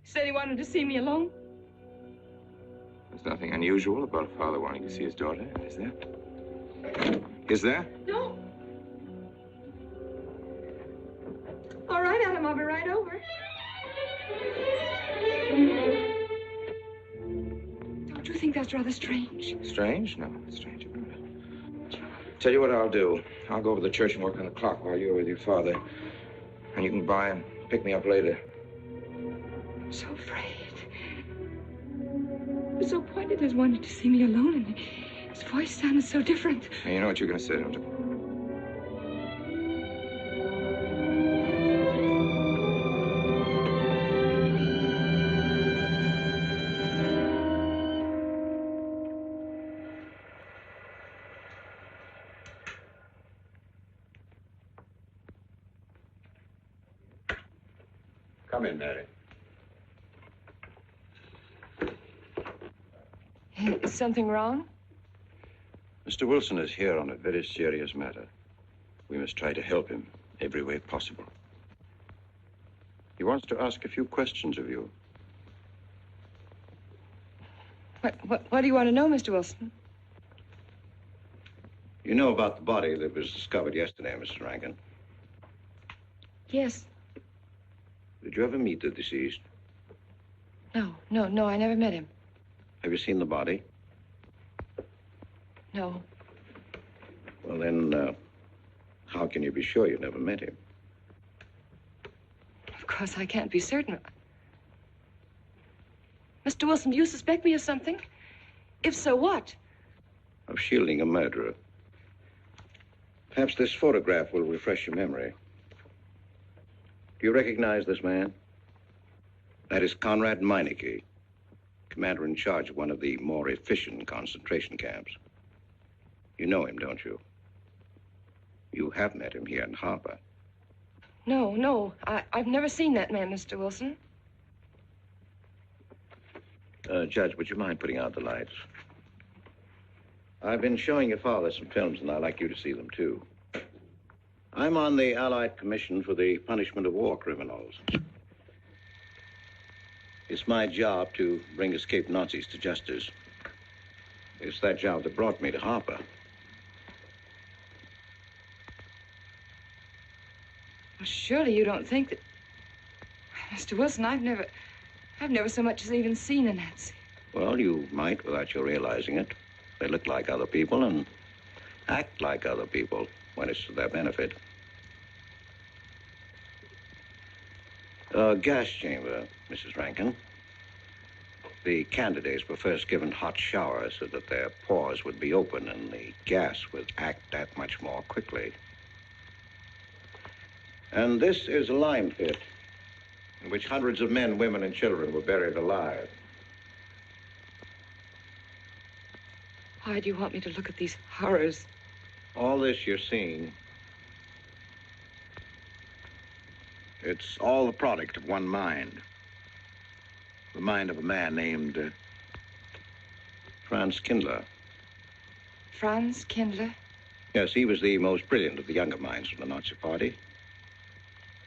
He said he wanted to see me alone. There's nothing unusual about a father wanting to see his daughter, is there? Is there? No. All right, Adam, I'll be right over. Don't you think that's rather strange? Strange? No, it's strange about it. Tell you what I'll do. I'll go over to the church and work on the clock while you're with your father. And you can buy and pick me up later. I'm so afraid. He was so pointed as wanted to see me alone, and his voice sounded so different. And you know what you're going to say, don't you? Come in, Mary. Is something wrong? Mr. Wilson is here on a very serious matter. We must try to help him every way possible. He wants to ask a few questions of you. What do you want to know, Mr. Wilson? You know about the body that was discovered yesterday, Mrs. Rankin? Yes. Did you ever meet the deceased? No, I never met him. Have you seen the body? No. Well, then, how can you be sure you never met him? Of course, I can't be certain. Mr. Wilson, do you suspect me of something? If so, what? Of shielding a murderer. Perhaps this photograph will refresh your memory. Do you recognize this man? That is Conrad Meineke, commander in charge of one of the more efficient concentration camps. You know him, don't you? You have met him here in Harper. No. I've never seen that man, Mr. Wilson. Judge, would you mind putting out the lights? I've been showing your father some films, and I'd like you to see them, too. I'm on the Allied Commission for the Punishment of War Criminals. It's my job to bring escaped Nazis to justice. It's that job that brought me to Harper. Well, surely you don't think that... Mr. Wilson, I've never so much as even seen a Nazi. Well, you might without you realizing it. They look like other people and act like other people when it's to their benefit. Gas chamber, Mrs. Rankin. The candidates were first given hot showers so that their pores would be open and the gas would act that much more quickly. And this is a lime pit in which hundreds of men, women, and children were buried alive. Why do you want me to look at these horrors? All this you're seeing, it's all the product of one mind. The mind of a man named Franz Kindler. Franz Kindler? Yes, he was the most brilliant of the younger minds of the Nazi Party.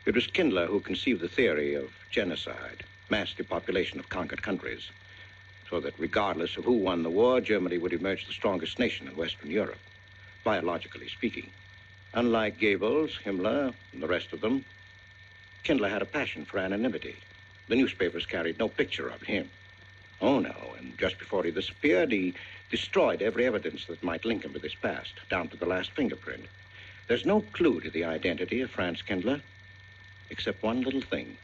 It was Kindler who conceived the theory of genocide, mass depopulation of conquered countries, so that regardless of who won the war, Germany would emerge the strongest nation in Western Europe, biologically speaking. Unlike Goebbels, Himmler, and the rest of them, Kindler had a passion for anonymity. The newspapers carried no picture of him. Oh, no, and just before he disappeared, he destroyed every evidence that might link him with his past, down to the last fingerprint. There's no clue to the identity of Franz Kindler, except one little thing.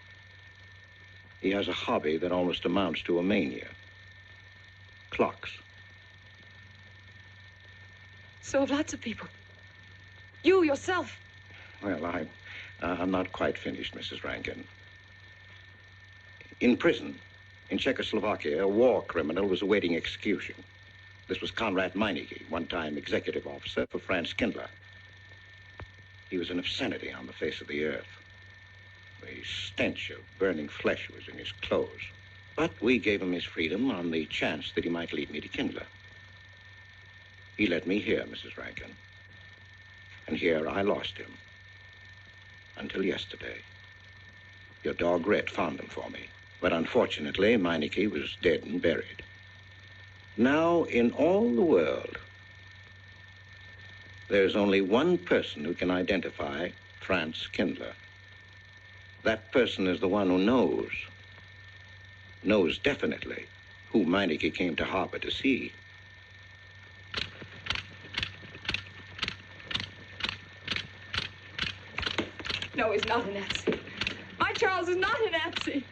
He has a hobby that almost amounts to a mania. Clocks. So have lots of people. You yourself. Well, I'm not quite finished, Mrs. Rankin. In prison, in Czechoslovakia, a war criminal was awaiting execution. This was Konrad Meineke, one-time executive officer for Franz Kindler. He was an obscenity on the face of the earth. The stench of burning flesh was in his clothes. But we gave him his freedom on the chance that he might lead me to Kindler. He led me here, Mrs. Rankin. And here I lost him. Until yesterday. Your dog Red found him for me. But unfortunately, Meineke was dead and buried. Now, in all the world, there's only one person who can identify Franz Kindler. That person is the one who knows definitely who Meineke came to harbor to see. No, he's not a Nazi. My Charles is not a Nazi.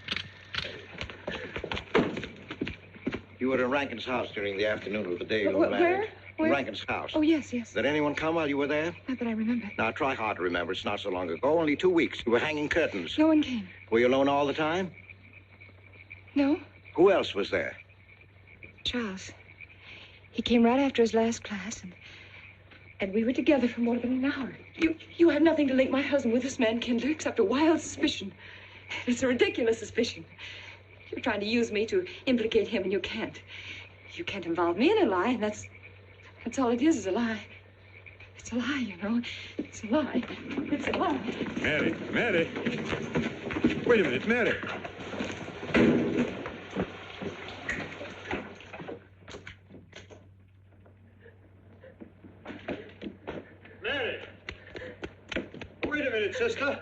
You were in Rankin's house during the afternoon of the day you were married. Where? Rankin's house. Oh, yes. Did anyone come while you were there? Not that I remember. Now, try hard to remember. It's not so long ago. Only 2 weeks. You were hanging curtains. No one came. Were you alone all the time? No. Who else was there? Charles. He came right after his last class, and we were together for more than an hour. You have nothing to link my husband with this man, Kindler, except a wild suspicion. It's a ridiculous suspicion. You're trying to use me to implicate him, and you can't. You can't involve me in a lie, and that's all it is a lie. It's a lie, you know. It's a lie. It's a lie. Mary. Wait a minute, Mary. Mary! Wait a minute, sister.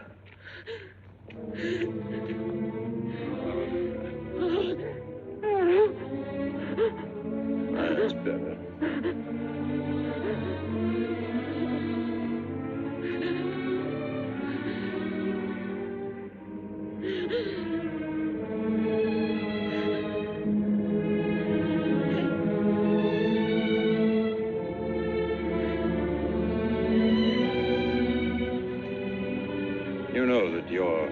That's better. You know that your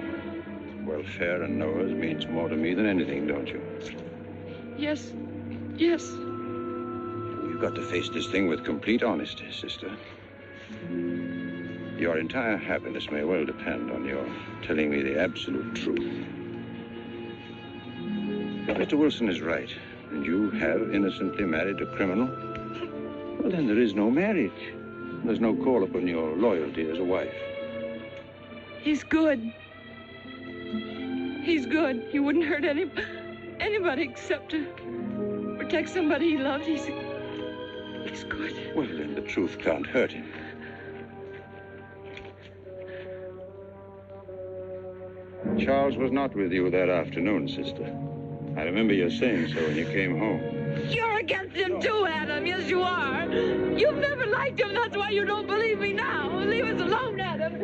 welfare and Noah's means more to me than anything, don't you? Yes. You've got to face this thing with complete honesty, sister. Your entire happiness may well depend on your telling me the absolute truth. If Mr. Wilson is right, and you have innocently married a criminal, well, then there is no marriage. There's no call upon your loyalty as a wife. He's good. He's good. He wouldn't hurt anybody except to protect somebody he loved. He's good. Well, then the truth can't hurt him. Charles was not with you that afternoon, sister. I remember you saying so when you came home. You're against him too, Adam. Yes, you are. You've never liked him. That's why you don't believe me now. Leave us alone, Adam.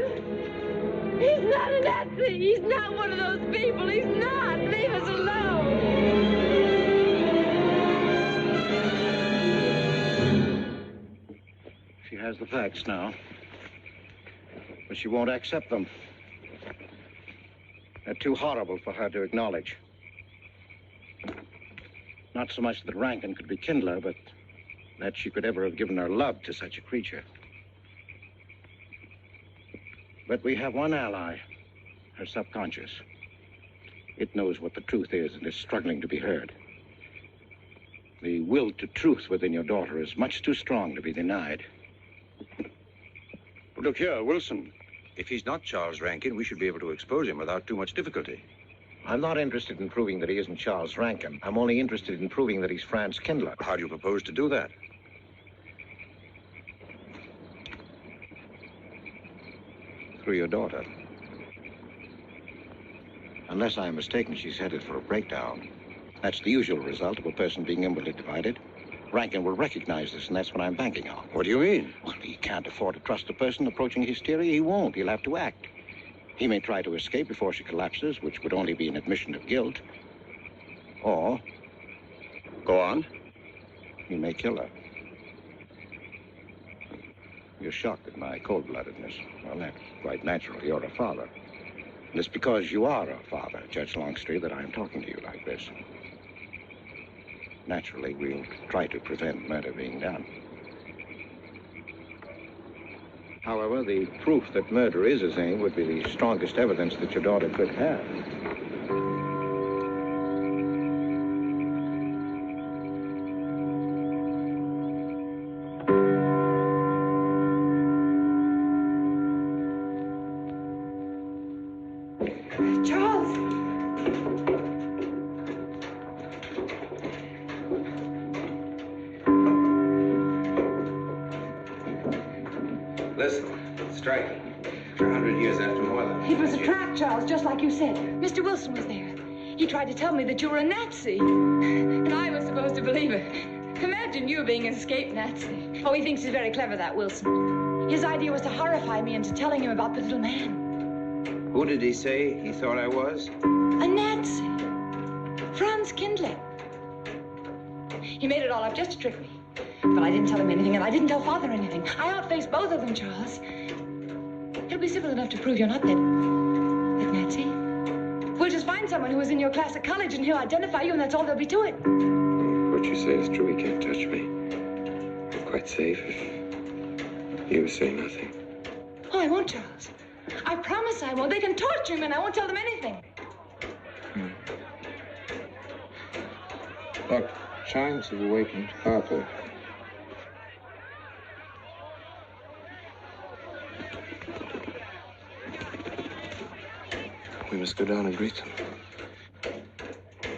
He's not a Nazi. He's not one of those people. He's not. Leave us alone. She has the facts now, but she won't accept them. They're too horrible for her to acknowledge. Not so much that Rankin could be Kindler, but that she could ever have given her love to such a creature. But we have one ally, her subconscious. It knows what the truth is and is struggling to be heard. The will to truth within your daughter is much too strong to be denied. Look here, Wilson. If he's not Charles Rankin, we should be able to expose him without too much difficulty. I'm not interested in proving that he isn't Charles Rankin. I'm only interested in proving that he's Franz Kindler. How do you propose to do that? Through your daughter. Unless I am mistaken, she's headed for a breakdown. That's the usual result of a person being inwardly divided. Rankin will recognize this, and that's what I'm banking on. What do you mean? Well, he can't afford to trust a person approaching hysteria. He won't. He'll have to act. He may try to escape before she collapses, which would only be an admission of guilt. Or, go on, he may kill her. You're shocked at my cold-bloodedness. Well, that's quite natural. You're a father. And it's because you are a father, Judge Longstreet, that I'm talking to you like this. Naturally, we'll try to prevent murder being done. However, the proof that murder is his aim would be the strongest evidence that your daughter could have. Charles! Listen, strike. 100 years after more than... It was a trap, Charles, just like you said. Mr. Wilson was there. He tried to tell me that you were a Nazi. And I was supposed to believe it. Imagine you being an escaped Nazi. Oh, he thinks he's very clever, that Wilson. His idea was to horrify me into telling him about the little man. Who did he say he thought I was? A Nazi. Franz Kindler. He made it all up just to trick me. But I didn't tell him anything, and I didn't tell Father anything. I outfaced both of them, Charles. He'll be civil enough to prove you're not that Nazi. We'll just find someone who was in your class at college, and he'll identify you, and that's all there'll be to it. What you say is true. He can't touch me. I'm quite safe if you say nothing. Oh, I won't, Charles. I promise I won't. They can torture him, and I won't tell them anything. Look, chimes have awakened Harper. We must go down and greet them.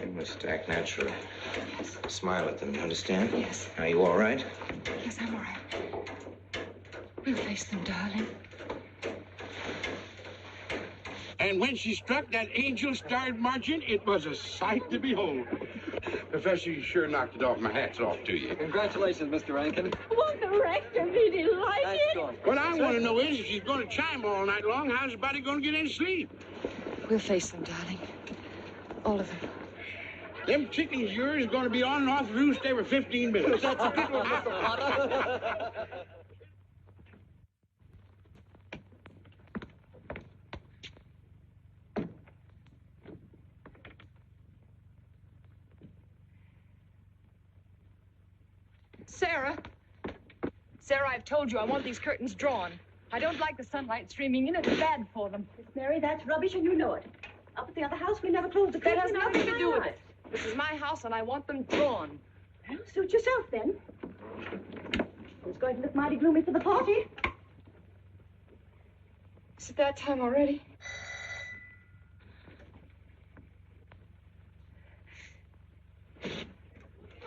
We must act natural. Smile at them, you understand? Yes. Are you all right? Yes, I'm all right. We'll face them, darling. And when she struck that angel-starred margin, it was a sight to behold. Professor, you sure knocked it off. My hat's off to you. Congratulations, Mr. Rankin. What the rector, did he like it? What I want to know is, if she's going to chime all night long, how's the body going to get any sleep? We'll face them, darling. All of them. Them chickens of yours are going to be on and off the roost every 15 minutes. That's a good one, Mr. Potter. Sarah. Sarah, I've told you I want these curtains drawn. I don't like the sunlight streaming in. It's bad for them. Miss Mary, that's rubbish and you know it. Up at the other house, we never closed the That curtain. has nothing to do with it. This is my house, and I want them drawn. Well, suit yourself, then. It's going to look mighty gloomy for the party. Is it that time already?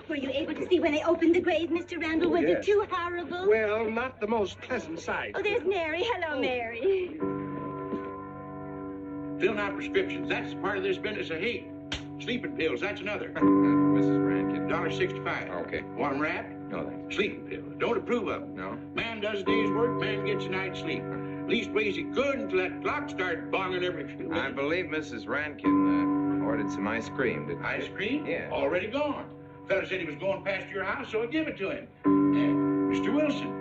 Were you able to see when they opened the grave, Mr. Randall? Was yes. it too horrible? Well, not the most pleasant sight. Oh, there's Mary. Hello, Mary. Filling out prescriptions, that's part of this business of hate. Sleeping pills, that's another. Mrs. Rankin. $1.65. Okay. One wrap? No, thanks. Sleeping pills. Don't approve of them. No? Man does a day's work, man gets a night's sleep. Leastways he could until that clock started bonging every few minutes. I believe Mrs. Rankin ordered some ice cream. Ice cream? Yeah. Already gone. Fella said he was going past your house, so I give it to him. Mr. Wilson.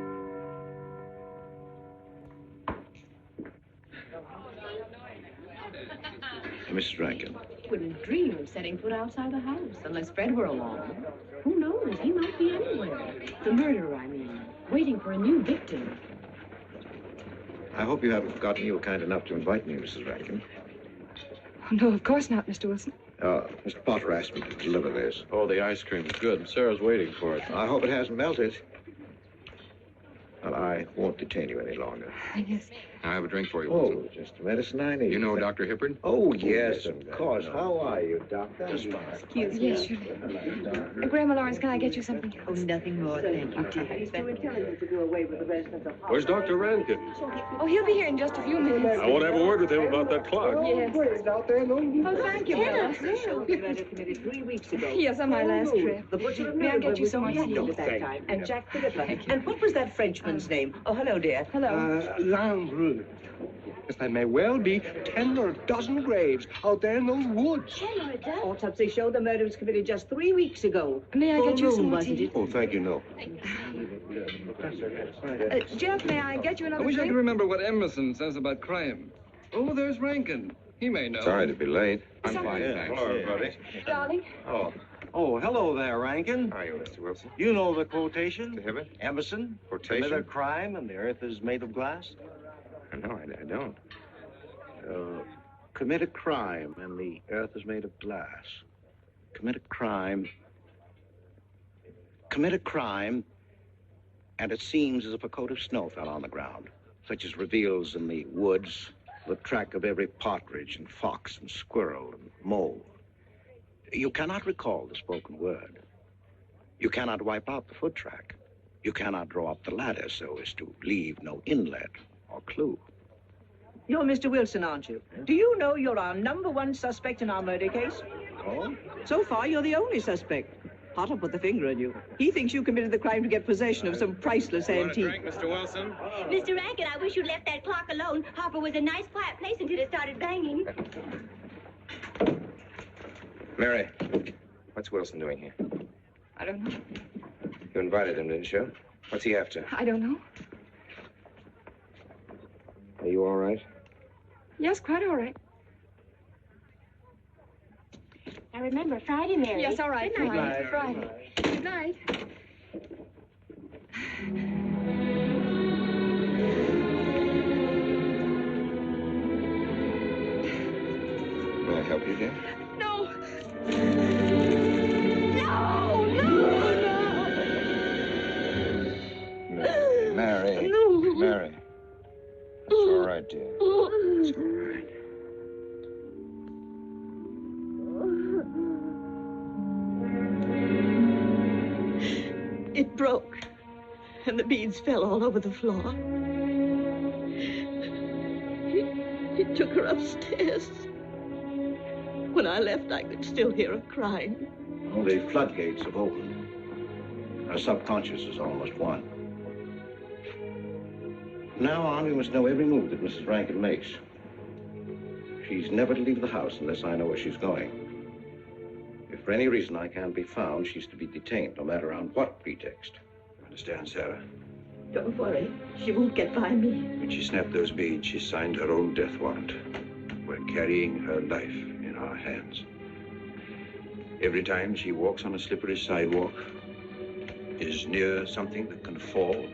Mrs. Rankin. Wouldn't dream of setting foot outside the house unless Fred were along. Who knows? He might be anywhere. The murderer, I mean. Waiting for a new victim. I hope you haven't forgotten you were kind enough to invite me, Mrs. Rankin. Oh, no, of course not, Mr. Wilson. Mr. Potter asked me to deliver this. Oh, the ice cream's good. Sarah's waiting for it. I hope it hasn't melted. Well, I won't detain you any longer. Yes. I have a drink for you, Oh, Wilson. just the medicine I need. You know Dr. Hippard? Oh, yes, of course. How are you, Doctor? Excuse me. Yes, sure. Grandma Lawrence, can I get you something else? Oh, nothing more, thank you, dear. He's too intelligent to do away with the residents of Where's Dr. Rankin? Oh, he'll be here in just a few minutes. I want to have a word with him about that clock. Yes. Oh, thank you, Bella. Committed 3 weeks ago. Yes, on my last trip. The butcher of May I get you some more Newcastle tea? at that time. And Jack Philippa. And what was that Frenchman's name? Oh, hello, dear. Hello. Lambrou. Yes, there may well be 10 or a dozen graves out there in those woods. 10 or a dozen? Autopsy showed the murder was committed just 3 weeks ago. May I get you some more wasn't tea? it? Oh, thank you, no. Jeff, may I get you I another wish I drink? could remember what Emerson says about crime. Oh, there's Rankin. He may know. Sorry to be late. I'm fine, thanks. Hello, everybody. Darling. Oh. Oh, hello there, Rankin. How are you, Mr. Wilson? You know the quotation? To have it? Emerson. Quotation? Commit a crime and the earth is made of glass. No, I don't. Commit a crime and the earth is made of glass. Commit a crime. Commit a crime, and it seems as if a coat of snow fell on the ground, such as reveals in the woods the track of every partridge and fox and squirrel and mole. You cannot recall the spoken word. You cannot wipe out the foot track. You cannot draw up the ladder so as to leave no inlet or clue. You're Mr. Wilson, aren't you? Do you know you're our #1 suspect in our murder case? Oh? So far, you're the only suspect. Hartle put the finger on you. He thinks you committed the crime to get possession of some priceless antique. Drink, Mr. Wilson? Mr. Rankin, I wish you'd left that clock alone. Harper was a nice, quiet place until it started banging. Mary, what's Wilson doing here? I don't know. You invited him, didn't you? What's he after? I don't know. Are you all right? Yes, quite all right. Now remember, Friday, Mary. Yes, all right. Good night. Friday. Good night. May I help you, dear? No. Mary. No. Mary. It's all right, dear. It's all right. It broke, and the beads fell all over the floor. He took her upstairs. When I left, I could still hear her crying. Well, the floodgates have opened. Our subconscious is almost won. From now on, we must know every move that Mrs. Rankin makes. She's never to leave the house unless I know where she's going. If for any reason I can't be found, she's to be detained, no matter on what pretext. Understand, Sarah? Don't worry. She won't get by me. When she snapped those beads, she signed her own death warrant. We're carrying her life in our hands. Every time she walks on a slippery sidewalk, is near something that can fall,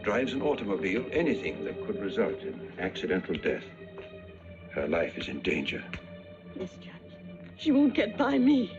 drives an automobile, anything that could result in accidental death, her life is in danger. Yes, Judge. She won't get by me.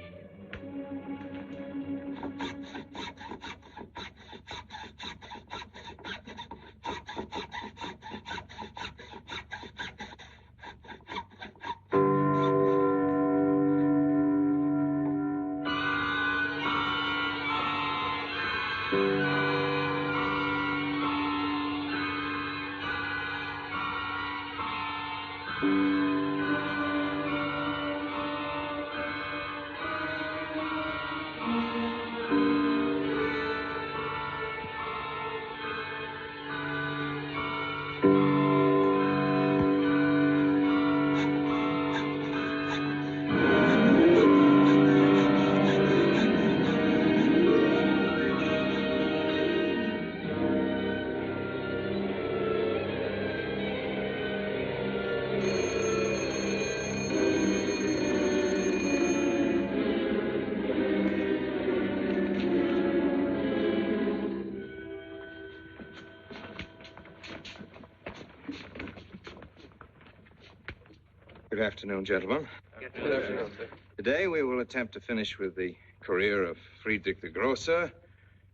Good afternoon, gentlemen. Good afternoon, sir. Today we will attempt to finish with the career of Friedrich the Grosser,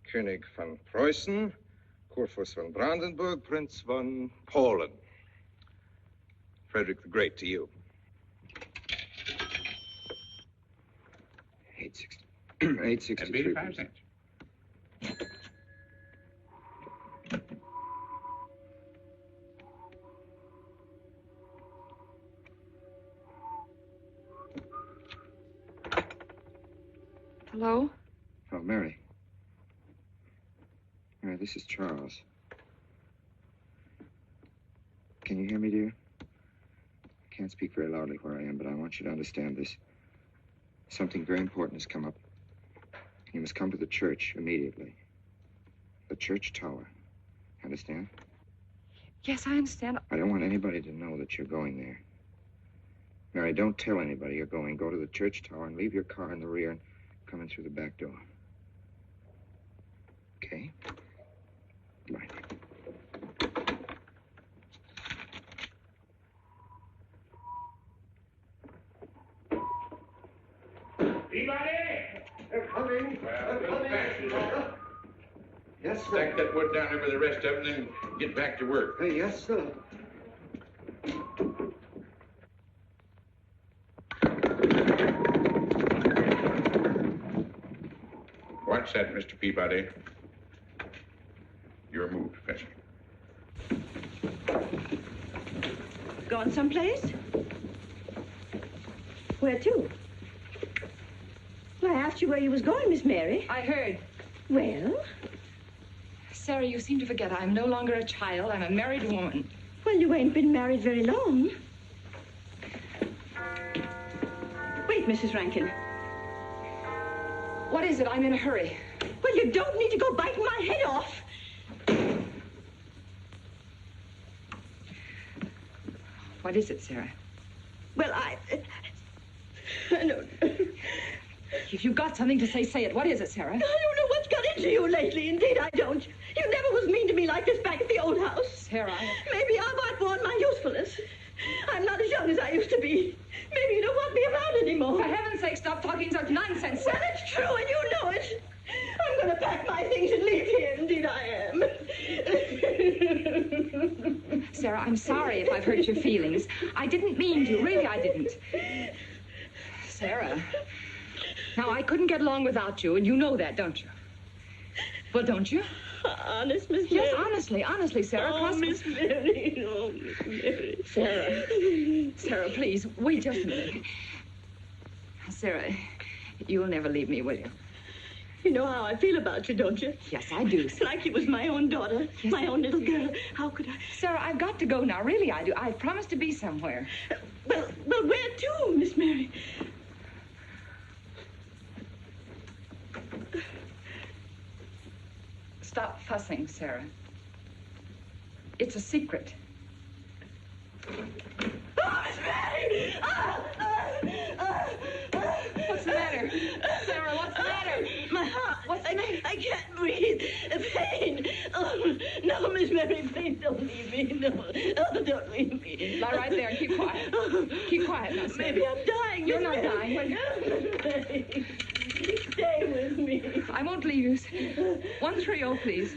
König von Preußen, Kurfürst von Brandenburg, Prince von Polen. Frederick the Great to you. 863. 85 cents. Hello? Oh, Mary. Mary, this is Charles. Can you hear me, dear? I can't speak very loudly where I am, but I want you to understand this. Something very important has come up. You must come to the church immediately. The church tower. Understand? Yes, I understand. I don't want anybody to know that you're going there. Mary, don't tell anybody you're going. Go to the church tower and leave your car in the rear and come in through the back door. Okay? Right. Anybody? They're coming. Well, They're coming. Yes, sir. Stack that wood down there with the rest of them, then get back to work. Hey, yes, sir. What's that, Mr. Peabody? Your move, Professor. Gone someplace? Where to? Well, I asked you where you was going, Miss Mary. I heard. Well? Sarah, you seem to forget I'm no longer a child. I'm a married woman. Well, you ain't been married very long. Wait, Mrs. Rankin. What is it? I'm in a hurry. Well, you don't need to go biting my head off. What is it, Sarah? Well, I don't... If you've got something to say, say it. What is it, Sarah? I don't know what's got into you lately. Indeed, I don't. You never was mean to me like this back at the old house. Sarah, Maybe I've outworn my usefulness. I'm not as young as I used to be. Maybe you don't want me around anymore. For heaven's sake, stop talking such nonsense. Well, it's true, and you know it. I'm going to pack my things and leave here. Indeed, I am. Sarah, I'm sorry if I've hurt your feelings. I didn't mean to. Really, I didn't. Sarah. Now, I couldn't get along without you, and you know that, don't you? Well, don't you? Honest, Miss Mary? Yes, honestly, Sarah. Oh, Miss Mary. Oh, Miss Mary. Sarah, please, wait just a minute. Sarah, you'll never leave me, will you? You know how I feel about you, don't you? Yes, I do. It's like you was my own daughter, my own little girl. How could I? Sarah, I've got to go now. Really, I do. I've promised to be somewhere. Well, where to, Miss Mary? Stop fussing, Sarah. It's a secret. Oh, Miss Mary! What's the matter? Sarah, what's the matter? My heart. What's the matter? I can't breathe. Pain. Oh, no, Miss Mary, please don't leave me. No, don't leave me. Lie right there and keep quiet. Keep quiet now, Sarah. Maybe I'm dying. You're Miss not Mary. dying. Stay with me. I won't leave you. 130, please.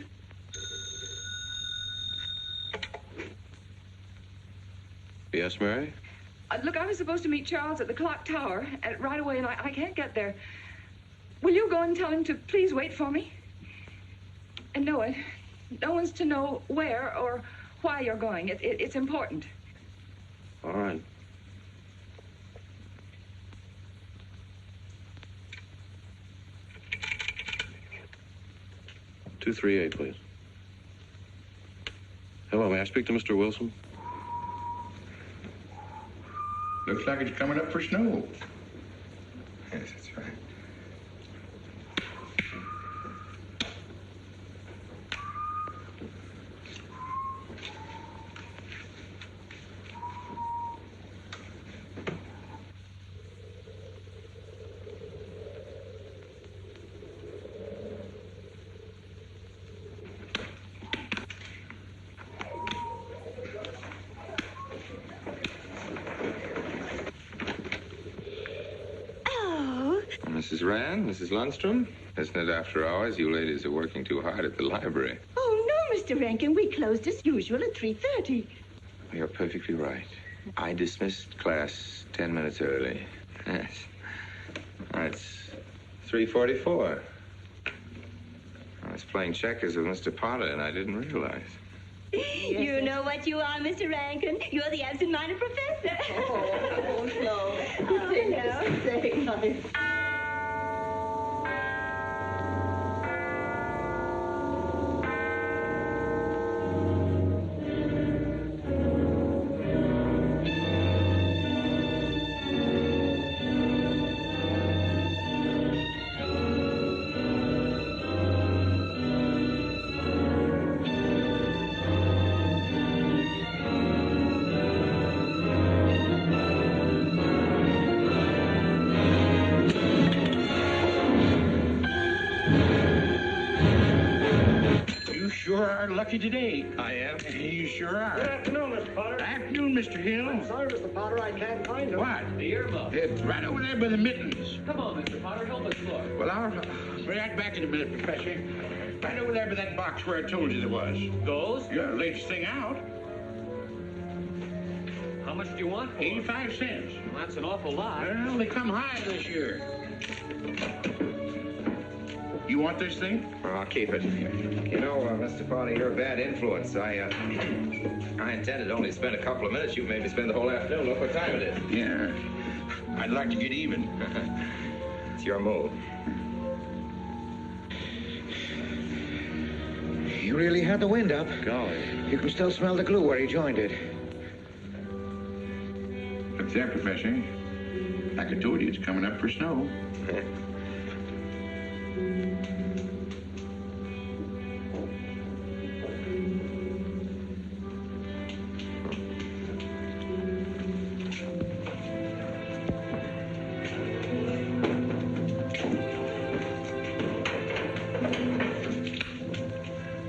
Yes, Mary? Look, I was supposed to meet Charles at the clock tower right away, and I can't get there. Will you go and tell him to please wait for me? And no one's to know where or why you're going. It's important. All right. "238, please. Hello, may I speak to Mr. Wilson? Looks like it's coming up for snow. Yes, that's right. Mrs. Rand, Mrs. Lundstrom, isn't it after hours? You ladies are working too hard at the library. Oh, no, Mr. Rankin. We closed as usual at 3:30. You're perfectly right. I dismissed class 10 minutes early. Yes. It's 3:44. I was playing checkers with Mr. Potter, and I didn't realize. You know what you are, Mr. Rankin. You're the absent-minded professor. Oh, no. Say nice. about you today. I am? You sure are. Good afternoon, Mr. Potter. Afternoon, Mr. Hill. I'm sorry, Mr. Potter, I can't find him. What? The earmuff. It's right over there by the mittens. Come on, Mr. Potter, help us look. Well, I'll be right back in a minute, Professor. Right over there by that box where I told you there was. Those? Yeah, latest thing out. How much do you want for 85 cents. Well, that's an awful lot. Well, they come high this year. You want this thing? Well, I'll keep it. You know, Mr. Potter, you're a bad influence. I intended only to spend a couple of minutes. You made me spend the whole afternoon. Look what time it is. Yeah. I'd like to get even. It's your move. You really had the wind up. Golly. You can still smell the glue where he joined it. Look there, Professor. Like I told you, it's coming up for snow.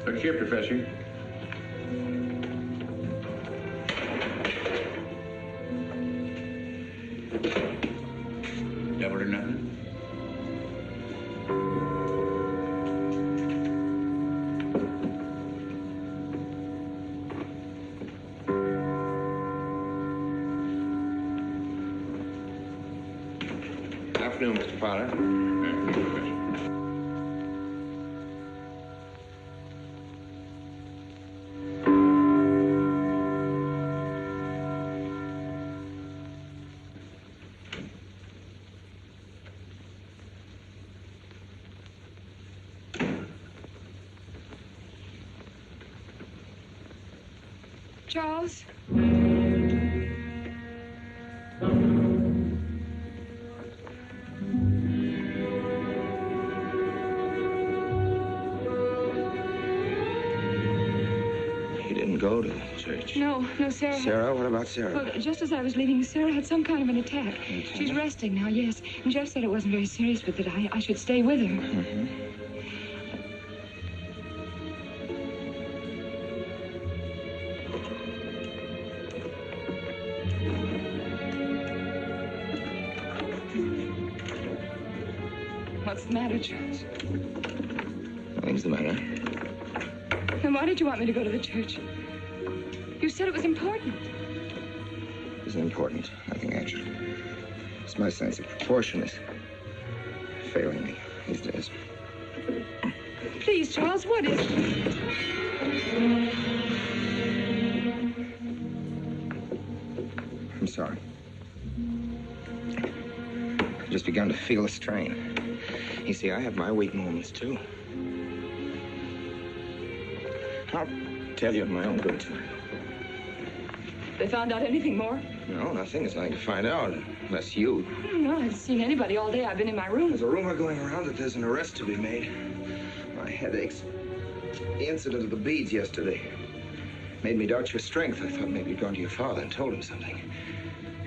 Look here, Professor. Double or nothing? Afternoon, Mr. Potter. Charles? He didn't go to the church. No, Sarah. Sarah? What about Sarah? Well, just as I was leaving, Sarah had some kind of an attack. She's resting now, yes. And Jeff said it wasn't very serious, but that I should stay with her. Mm-hmm. What's the matter, Charles? Nothing's the matter. Then why did you want me to go to the church? You said it was important. It was important. Nothing actually. It's my sense of proportion is failing me these days. Please, Charles, what is it? I'm sorry. I've just begun to feel a strain. You see, I have my weak moments, too. I'll tell you in my own good time. They found out anything more? No, nothing. There's nothing to find out, unless you. No, I haven't seen anybody all day. I've been in my room. There's a rumor going around that there's an arrest to be made. My head aches. The incident of the beads yesterday made me doubt your strength. I thought maybe you'd gone to your father and told him something.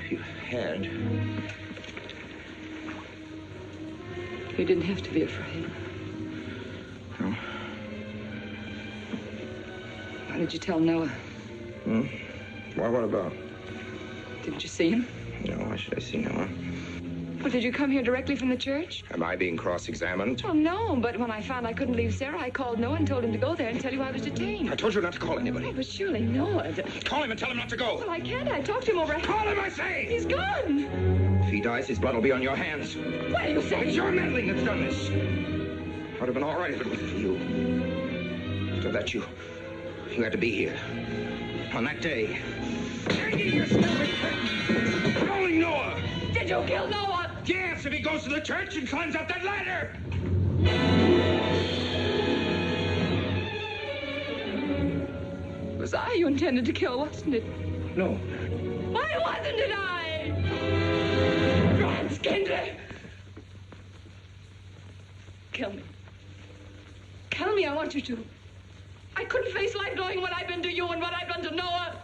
If you had... You didn't have to be afraid. No? Why did you tell Noah? Hmm? Why, what about? Didn't you see him? No, why should I see Noah? Well, did you come here directly from the church? Am I being cross-examined? Well, no, but when I found I couldn't leave Sarah, I called Noah and told him to go there and tell you I was detained. I told you not to call anybody. Oh, but surely Noah... Call him and tell him not to go. Well, I can't. I talked to him over... Call him, I say! He's gone! If he dies, his blood will be on your hands. What are you saying? It's your meddling that's done this. I'd have been all right if it wasn't for you. After that, you had to be here. On that day. Hanging your stupid curtain! Rolling Noah! Did you kill Noah? Yes, if he goes to the church and climbs up that ladder! It was I you intended to kill, wasn't it? No. Why wasn't it I? Ron Skindler! Kill me. Kill me, I want you to. I couldn't face life knowing what I've been to you and what I've done to Noah.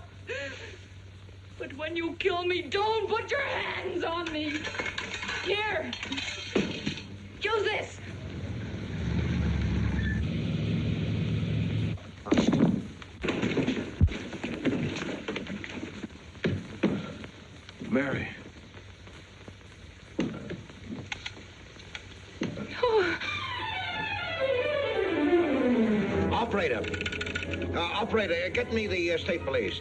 But when you kill me, don't put your hands on me. Here. Use this. Mary. Operator. Operator, get me the state police.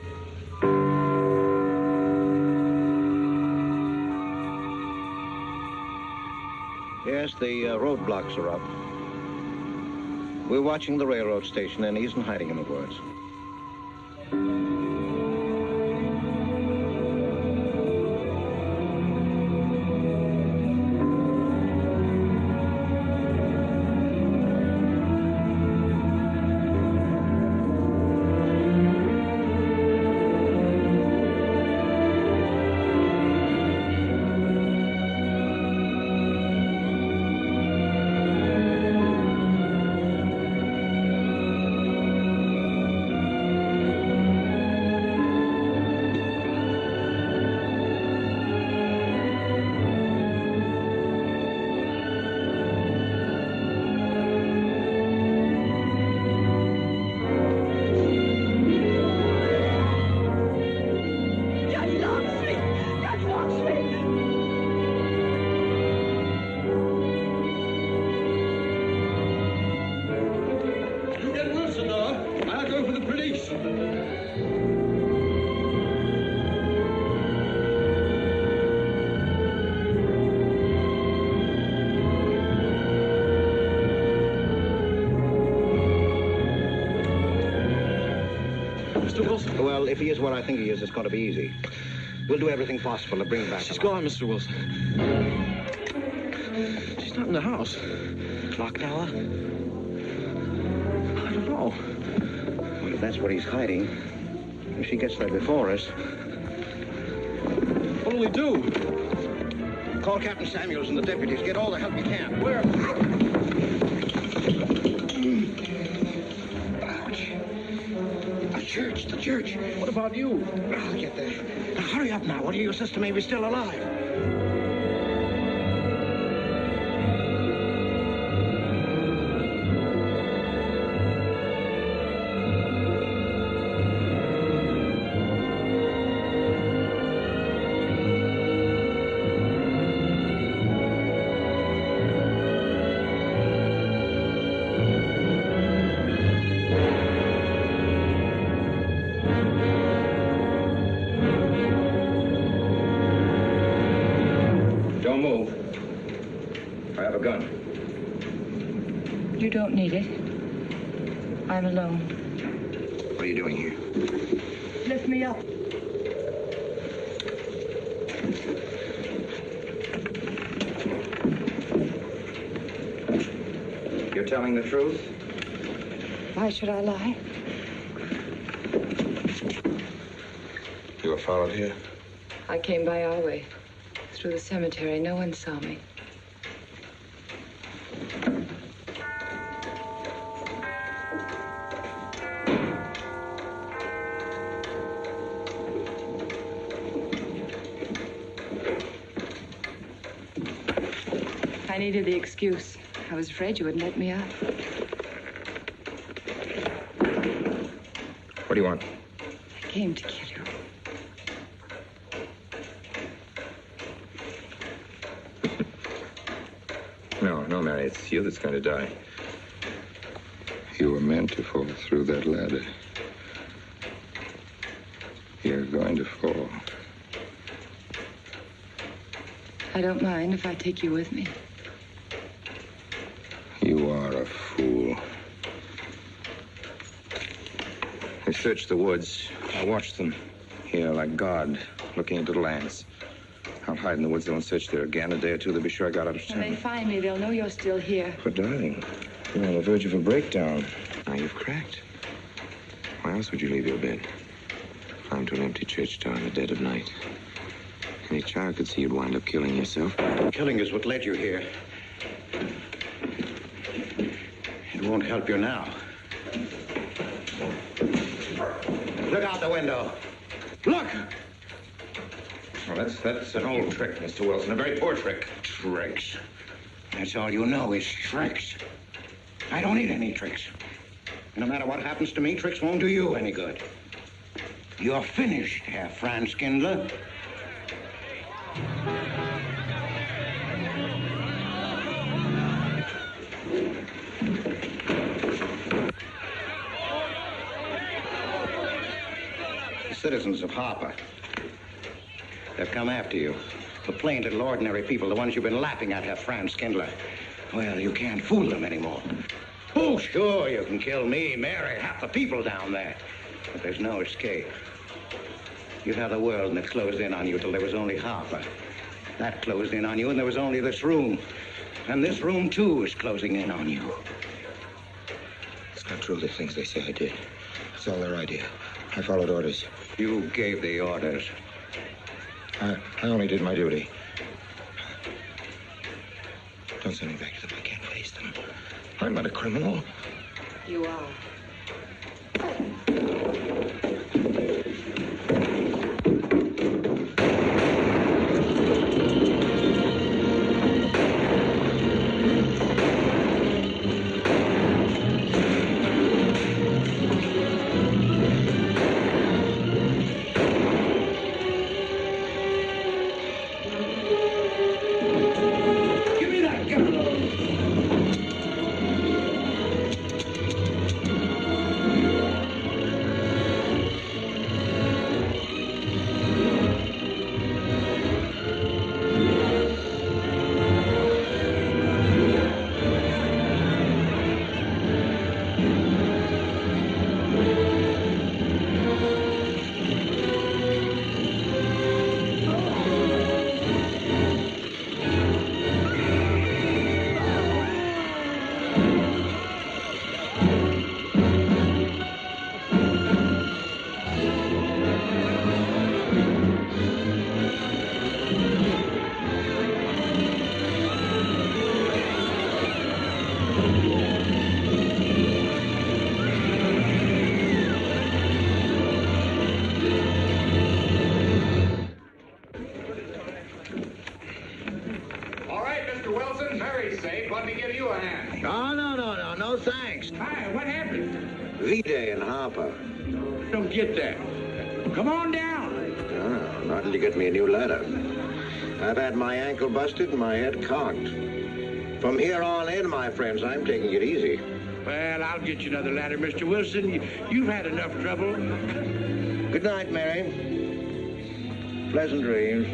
Yes, the roadblocks are up. We're watching the railroad station, and he isn't hiding in the woods. Well, if he is what I think he is, it's going to be easy. We'll do everything possible to bring him back. She's gone, Mr. Wilson. She's not in the house. Clock tower? I don't know. Well, if that's what he's hiding, if she gets there before us... What'll we do? Call Captain Samuels and the deputies. Get all the help you can. Where? The church. What about you? I'll get there. Now, hurry up now. What do you insist to me? We're still alive. You don't need it. I'm alone. What are you doing here? Lift me up. You're telling the truth? Why should I lie? You were followed here? I came by our way. Through the cemetery. No one saw me. I needed the excuse. I was afraid you wouldn't let me out. What do you want? I came to kill you. No, Mary, it's you that's going to die. You were meant to fall through that ladder. You're going to fall. I don't mind if I take you with me. You are a fool. They searched the woods. I watched them here like God, looking into the lands. I'll hide in the woods. They won't search there again. A day or two, they'll be sure I got out of When town. they find me, they'll know you're still here. But, darling, you're on the verge of a breakdown. Now you've cracked. Why else would you leave your bed? Climb to an empty church door in the dead of night. Any child could see you'd wind up killing yourself. Killing is what led you here. It won't help you now. Look out the window. Look! Well, that's an old trick, Mr. Wilson. A very poor trick. Tricks. That's all you know is tricks. I don't need any tricks. No matter what happens to me, tricks won't do you any good. You're finished, Herr Franz Kindler. citizens of Harper. They've come after you. The plain little ordinary people, the ones you've been laughing at, have Franz Kindler. Well, you can't fool them anymore. Oh, sure, you can kill me, Mary, half the people down there. But there's no escape. You have the world, and it closed in on you till there was only Harper. That closed in on you, and there was only this room. And this room, too, is closing in on you. It's not true, the things they say I did. It's all their idea. I followed orders. You gave the orders. I only did my duty. Don't send me back to them. I can't face them. I'm not a criminal. You are. V-Day in Harper. Don't get that. Come on down. Oh, not until you get me a new ladder. I've had my ankle busted and my head cocked. From here on in, my friends, I'm taking it easy. Well, I'll get you another ladder, Mr. Wilson. You've had enough trouble. Good night, Mary. Pleasant dreams.